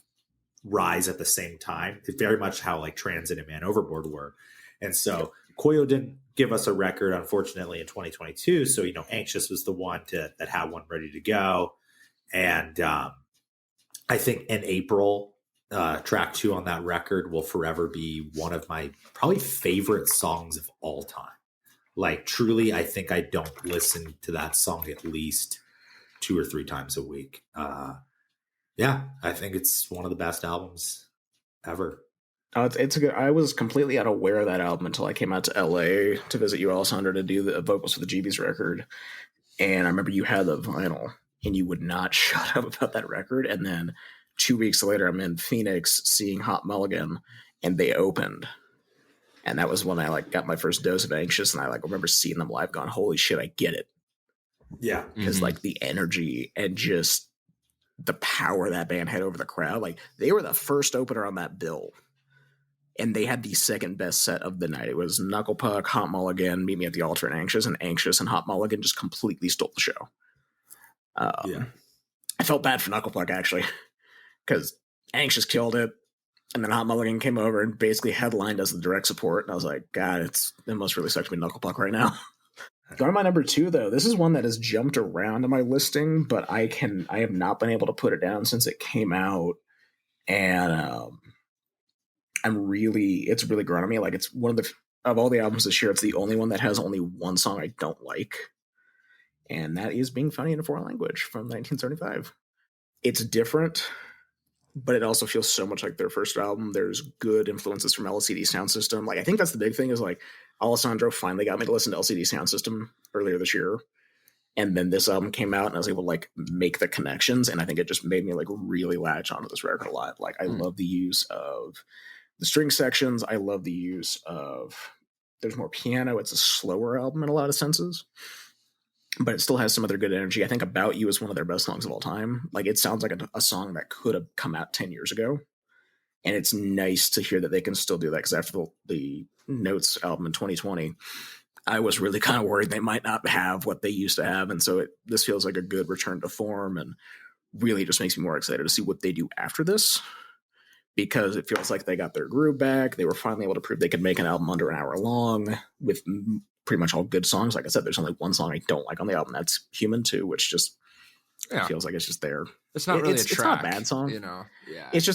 rise at the same time. It's very much how like Transit and Man Overboard were. And so Koyo didn't give us a record, unfortunately, in 2022. So, you know, Anxious was the one that had one ready to go. And I think in April, track 2 on that record will forever be one of my probably favorite songs of all time. Like, truly, I think I don't listen to that song at least 2 or 3 times a week. Yeah, I think it's one of the best albums ever. It's a good. I was completely unaware of that album until I came out to LA to visit you, Alessandro, to do the vocals for the GB's record. And I remember you had the vinyl, and you would not shut up about that record. And then 2 weeks later, I'm in Phoenix seeing Hot Mulligan, and they opened. And that was when I like got my first dose of Anxious, and I like remember seeing them live, going, "Holy shit, I get it!" Yeah, because like the energy and just the power that band had over the crowd. Like they were the first opener on that bill, and they had the second best set of the night. It was Knuckle Puck, Hot Mulligan, Meet Me at the Altar, and Anxious and Hot Mulligan just completely stole the show. Yeah, I felt bad for Knuckle Puck actually, because Anxious killed it. And then Hot Mulligan came over and basically headlined as the direct support. And I was like, God, it must really suck to be Knuckle Puck right now. Going to my number 2, though, this is one that has jumped around in my listing, but I have not been able to put it down since it came out. And it's really grown on me. Like, it's one of all the albums this year, it's the only one that has only one song I don't like. And that is Being Funny in a Foreign Language from 1975. It's different, but it also feels so much like their first album. There's good influences from LCD Sound System. Like, I think that's the big thing is like Alessandro finally got me to listen to LCD Sound System earlier this year. And then this album came out and I was able to like make the connections. And I think it just made me like really latch onto this record a lot. Like I love the use of the string sections. I love the use of, there's more piano. It's a slower album in a lot of senses, but it still has some other good energy. I think About You is one of their best songs of all time. Like it sounds like a song that could have come out 10 years ago. And it's nice to hear that they can still do that. Because after the Notes album in 2020, I was really kind of worried they might not have what they used to have. And so this feels like a good return to form and really just makes me more excited to see what they do after this. Because it feels like they got their groove back. They were finally able to prove they could make an album under an hour long with pretty much all good songs. Like I said, there's only one song I don't like on the album. That's Human 2, which just feels like it's just there. It's not really a track. It's not a bad song. You know, yeah. It's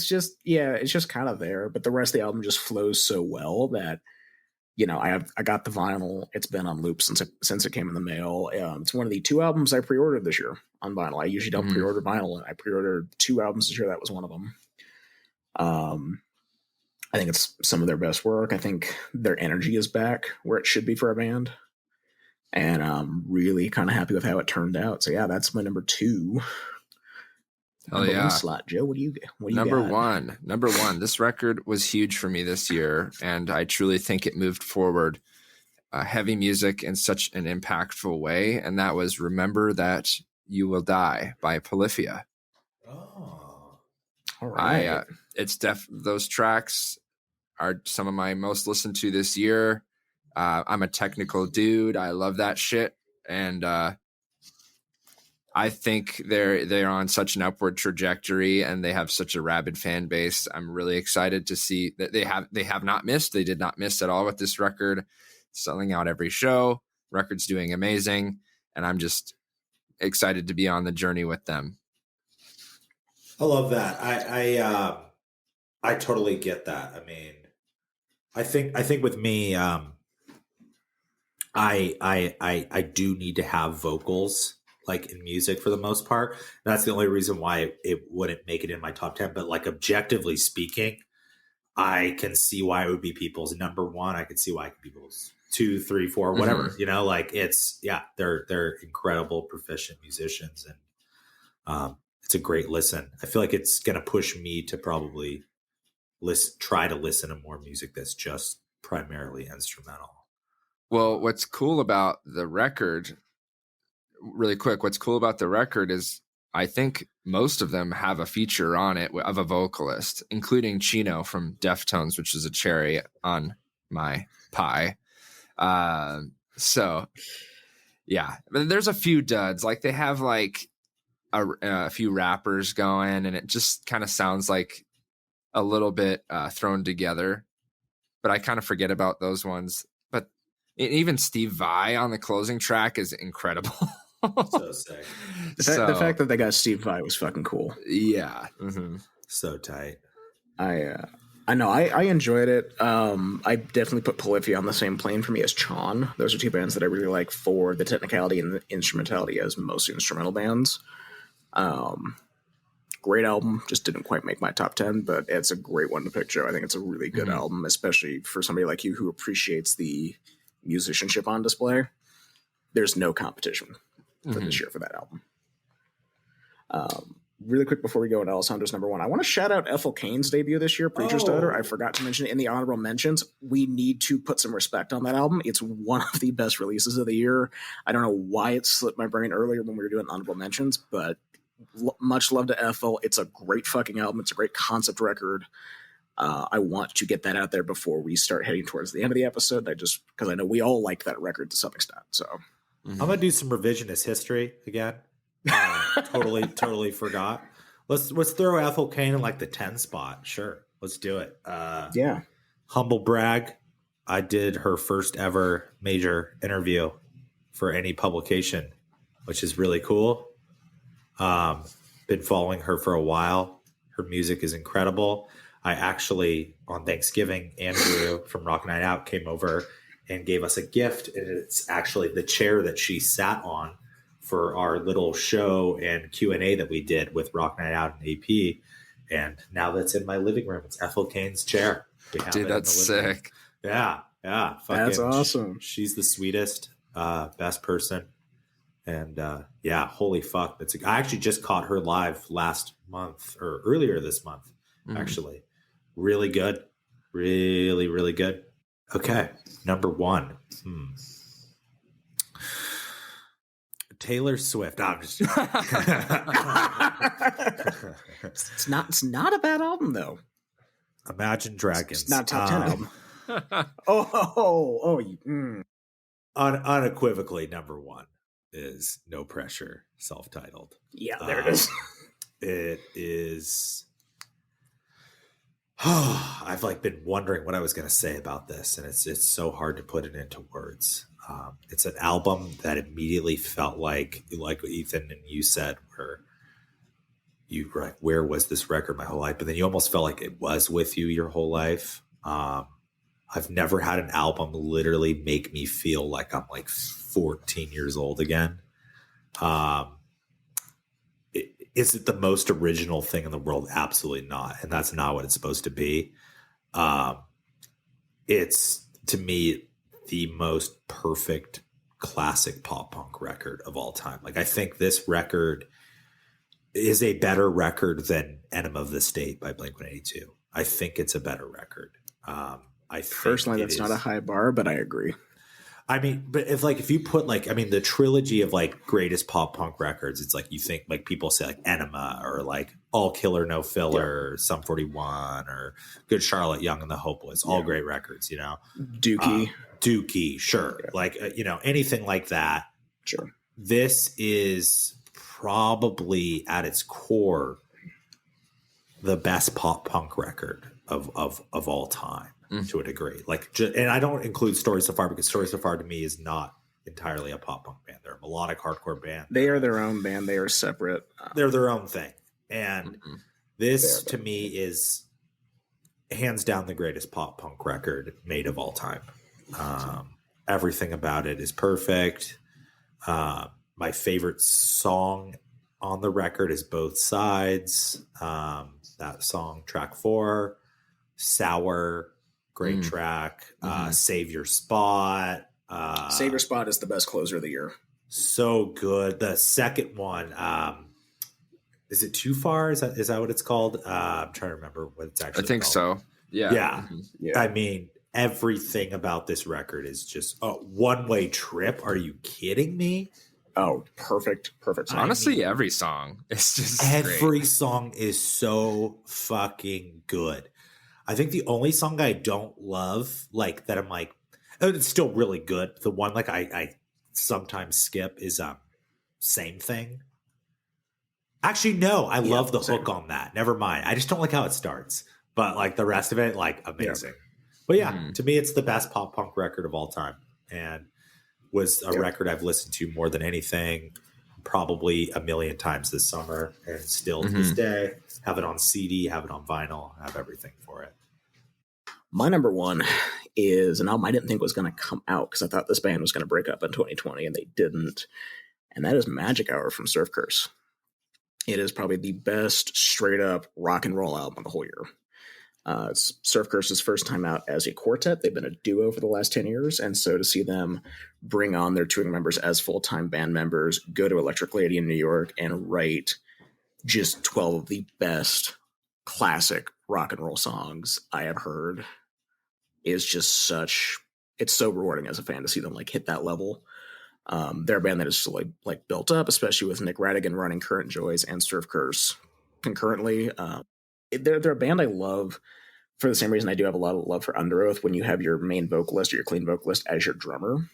just kind of there. But the rest of the album just flows so well that, you know, I got the vinyl. It's been on loop since it came in the mail. It's one of the 2 albums I pre-ordered this year on vinyl. I usually don't pre-order vinyl, and I pre-ordered 2 albums this year. That was one of them. I think it's some of their best work. I think their energy is back where it should be for a band. And I'm really kind of happy with how it turned out. So yeah, that's my number 2. Number 1 slot. Joe, what do you number got? Number one. This record was huge for me this year, and I truly think it moved forward heavy music in such an impactful way. And that was "Remember That You Will Die" by Polyphia. Oh, all right. Those tracks are some of my most listened to this year. I'm a technical dude. I love that shit. And I think they're on such an upward trajectory, and they have such a rabid fan base. I'm really excited to see that they have not missed. They did not miss at all with this record, selling out every show. Record's doing amazing, and I'm just excited to be on the journey with them. I love that. I totally get that. I mean, I think with me, I do need to have vocals like in music for the most part. That's the only reason why it wouldn't make it in my top 10. But like objectively speaking, I can see why it would be people's number 1. I could see why it could be people's 2, 3, 4, whatever. You know, like they're incredible proficient musicians, and it's a great listen. I feel like it's gonna push me to probably try to listen to more music that's just primarily instrumental. Well, what's cool about the record, really quick, what's cool about the record is I think most of them have a feature on it of a vocalist, including Chino from Deftones, which is a cherry on my pie. So yeah, but there's a few duds. Like they have like a few rappers going, and it just kind of sounds like a little bit thrown together. But I kind of forget about those ones. But even Steve Vai on the closing track is incredible. So sick. The fact that they got Steve Vai was fucking cool. Yeah. So tight. I know. I enjoyed it. I definitely put Polyphia on the same plane for me as Chon. Those are 2 bands that I really like for the technicality and the instrumentality as most instrumental bands. Great album. Just didn't quite make my top 10, but it's a great one to pick, Joe. I think it's a really good album, especially for somebody like you who appreciates the musicianship on display. There's no competition for this year for that album. Really quick before we go into Alessandro's number 1, I want to shout out Ethel Cain's debut this year, Preacher's Daughter. I forgot to mention it in the honorable mentions. We need to put some respect on that album. It's one of the best releases of the year. I don't know why it slipped my brain earlier when we were doing honorable mentions, but much love to Ethel. It's a great fucking album. It's a great concept record. I want to get that out there before we start heading towards the end of the episode. Because I know we all like that record to some extent. So I'm gonna do some revisionist history again. Totally forgot. Let's throw Ethel Cain in like the 10 spot. Sure, let's do it. Yeah. Humble brag. I did her first ever major interview for any publication, which is really cool. Been following her for a while. Her music is incredible. I actually, on Thanksgiving, Andrew from Rock Night Out came over and gave us a gift. And it's actually the chair that she sat on for our little show and Q&A that we did with Rock Night Out and AP. And now that's in my living room. It's Ethel Cain's chair. Dude, that's sick. Yeah. That's awesome. She's the sweetest, best person. And holy fuck. I actually just caught her live last month or earlier this month, actually. Really good. Really, really good. Okay. Number 1. Taylor Swift. No, I'm just It's not a bad album though. Imagine Dragons. It's not a top 10 album. Unequivocally, number 1 is No Pressure, self-titled. Yeah, there it is. It is. I've been wondering what I was going to say about this, and it's so hard to put it into words. It's an album that immediately felt like Ethan and you said, where you were like, where was this record my whole life? But then you almost felt like it was with you your whole life. I've never had an album literally make me feel like I'm like 14 years old again. Is it the most original thing in the world? Absolutely not. And that's not what it's supposed to be. Um, it's, to me, the most perfect classic pop punk record of all time. Like, I think this record is a better record than Enema of the State by Blink-182. I think it's a better record. I think Personally, that's not a high bar, but I agree. I mean, but if you put like, I mean, the trilogy of like greatest pop punk records, it's like you think like people say like Enema or like All Killer No Filler, or Sum 41 or Good Charlotte, Young and the Hopeless, all great records, you know. Dookie, sure, like you know, anything like that. Sure. This is probably at its core the best pop punk record of all time. To a degree, like, and I don't include Stories So Far because Stories So Far to me is not entirely a pop punk band. They're a melodic hardcore band. They are their own band. They are separate. They're their own thing. And this to me is hands down the greatest pop punk record made of all time. Everything about it is perfect. My favorite song on the record is Both Sides. That song, track 4, Sour. Great track. Save Your Spot. Save Your Spot is the best closer of the year. So good. The second one, is it Too Far? Is that what it's called? I'm trying to remember what it's actually called. I think so. Yeah. Yeah. I mean, everything about this record is just a one-way trip. Are you kidding me? Oh, perfect song. Honestly, every song is just every great. Song is so fucking good. I think the only song I don't love, like that I'm like, oh, it's still really good. The one like I sometimes skip is Same Thing. Actually, no, I love the hook on that. Never mind. I just don't like how it starts. But like the rest of it, like amazing. But yeah, to me, it's the best pop punk record of all time. And was a record I've listened to more than anything, probably a million times this summer. And still to this day, have it on CD, have it on vinyl, have everything for it. My number one is an album I didn't think was going to come out because I thought this band was going to break up in 2020 and they didn't. And that is Magic Hour from Surf Curse. It is probably the best straight up rock and roll album of the whole year. It's Surf Curse's first time out as a quartet. They've been a duo for the last 10 years. And so to see them bring on their touring members as full-time band members, go to Electric Lady in New York and write just 12 of the best classic rock and roll songs I have heard is just it's so rewarding as a fan to see them like hit that level. They're a band that is still like built up, especially with Nick Radigan running Current Joys and Surf Curse concurrently. They're a band I love for the same reason I do have a lot of love for Under Oath when you have your main vocalist or your clean vocalist as your drummer.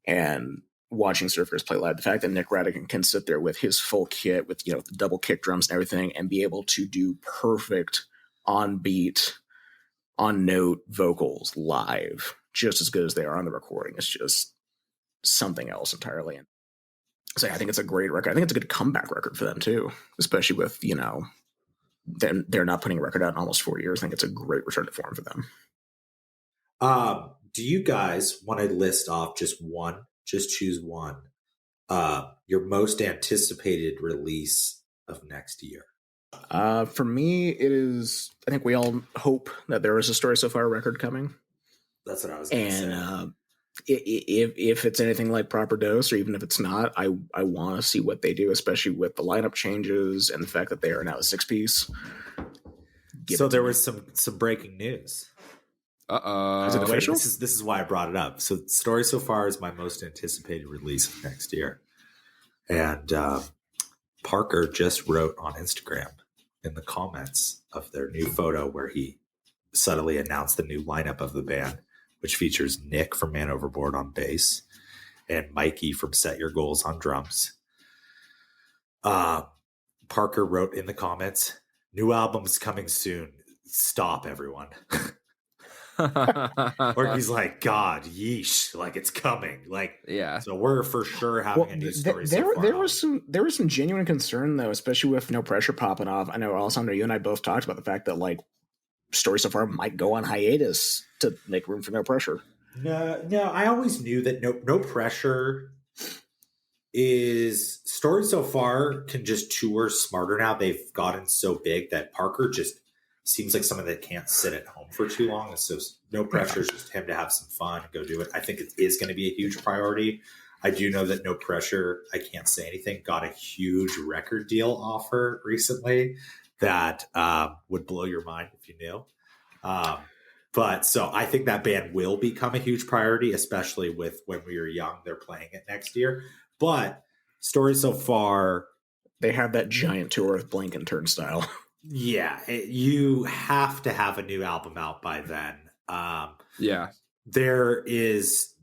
And watching Surf Curse play live, the fact that Nick Radigan can sit there with his full kit with, the double kick drums and everything and be able to do perfect on beat, on note vocals live, just as good as they are on the recording. It's just something else entirely. And so I think it's a great record. I think it's a good comeback record for them too, especially with, they're not putting a record out in almost 4 years. I think it's a great return to form for them. Do you guys want to list off just choose one, your most anticipated release of next year? For me, it is, I think we all hope that there is a Story So Far record coming. That's what I was going to say. If it's anything like Proper Dose, or even if it's not, I want to see what they do, especially with the lineup changes and the fact that they are now a 6-piece. So there was some breaking news. Is it official? This is why I brought it up. So Story So Far is my most anticipated release of next year. And Parker just wrote on Instagram in the comments of their new photo where he subtly announced the new lineup of the band, which features Nick from Man Overboard on bass and Mikey from Set Your Goals on drums. Parker wrote in the comments, "New album's coming soon. Stop, everyone." Or he's like, "God, yeesh, like it's coming." Like, yeah. So we're for sure having a new Story So Far. There was some genuine concern though, especially with No Pressure popping off. I know Alessandro, you and I both talked about the fact that like Story So Far might go on hiatus to make room for No Pressure. No, I always knew that No Pressure is Story So Far can just tour smarter now. They've gotten so big that Parker just seems like someone that can't sit at home for too long. And so no pressure, just him to have some fun and go do it. I think it is going to be a huge priority. I do know that No Pressure, I can't say anything, got a huge record deal offer recently that would blow your mind if you knew. But so I think that band will become a huge priority, especially with When We Were Young. They're playing it next year. But story so far, they have that giant tour with Blink and Turnstile. Yeah, you have to have a new album out by then. There is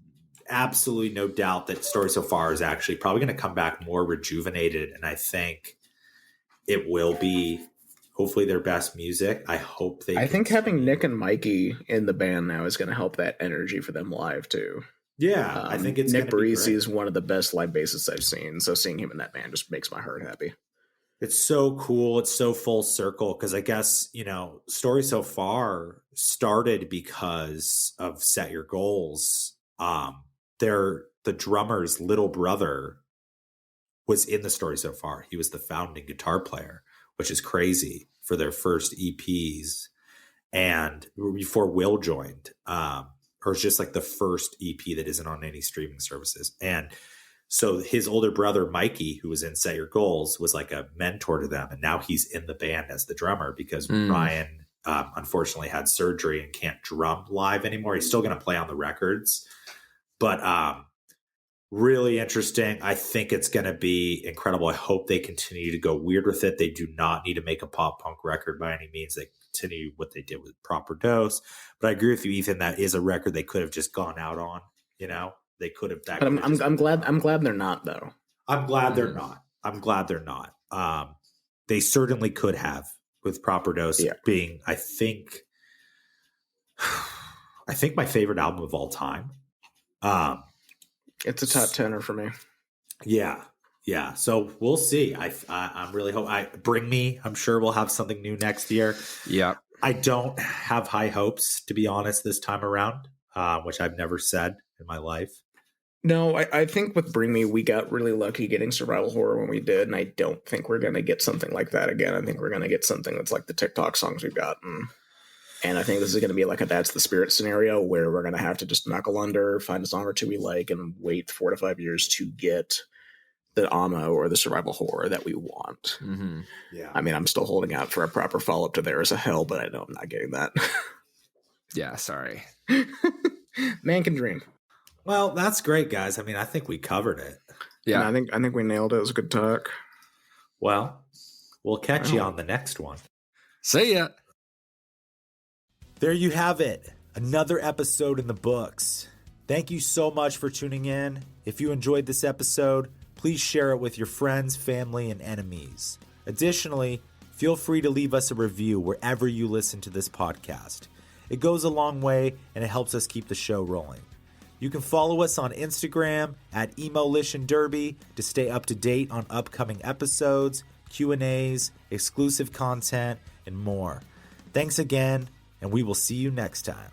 absolutely no doubt that Story So Far is actually probably going to come back more rejuvenated, and I think it will be hopefully their best music. I hope they. I think having Nick and Mikey in the band now is going to help that energy for them live too. Yeah, I think it's Nick Barisi is one of the best live bassists I've seen, so seeing him in that band just makes my heart happy. It's so cool. It's so full circle because I guess, Story So Far started because of Set Your Goals. The drummer's little brother was in the Story So Far. He was the founding guitar player, which is crazy for their first EPs. And before Will joined, or it's just like the first EP that isn't on any streaming services. And so his older brother, Mikey, who was in Set Your Goals, was like a mentor to them. And now he's in the band as the drummer because Ryan unfortunately had surgery and can't drum live anymore. He's still going to play on the records. But really interesting. I think it's going to be incredible. I hope they continue to go weird with it. They do not need to make a pop punk record by any means. They continue what they did with Proper Dose. But I agree with you, Ethan, that is a record they could have just gone out on, They could have. But I'm glad they're not though. I'm glad they're not. They certainly could have with Proper Dose being, I think my favorite album of all time. It's a top 10er for me. Yeah. So we'll see. I'm really hope. Bring Me. I'm sure we'll have something new next year. Yeah. I don't have high hopes, to be honest, this time around, which I've never said in my life. No, I think with Bring Me, we got really lucky getting survival horror when we did, and I don't think we're going to get something like that again. I think we're going to get something that's like the TikTok songs we've gotten. And I think this is going to be like a That's the Spirit scenario where we're going to have to just knuckle under, find a song or two we like, and wait 4 to 5 years to get the ammo or the survival horror that we want. Mm-hmm. Yeah. I mean, I'm still holding out for a proper follow-up to There Is a Hell, but I know I'm not getting that. Yeah, sorry. Man can dream. Well, that's great, guys. I mean, I think we covered it. Yeah. And I think we nailed it. It was a good talk. Well, we'll catch you on the next one. See ya. There you have it. Another episode in the books. Thank you so much for tuning in. If you enjoyed this episode, please share it with your friends, family, and enemies. Additionally, feel free to leave us a review wherever you listen to this podcast. It goes a long way and it helps us keep the show rolling. You can follow us on Instagram at EMOlition Derby to stay up to date on upcoming episodes, Q&As, exclusive content, and more. Thanks again, and we will see you next time.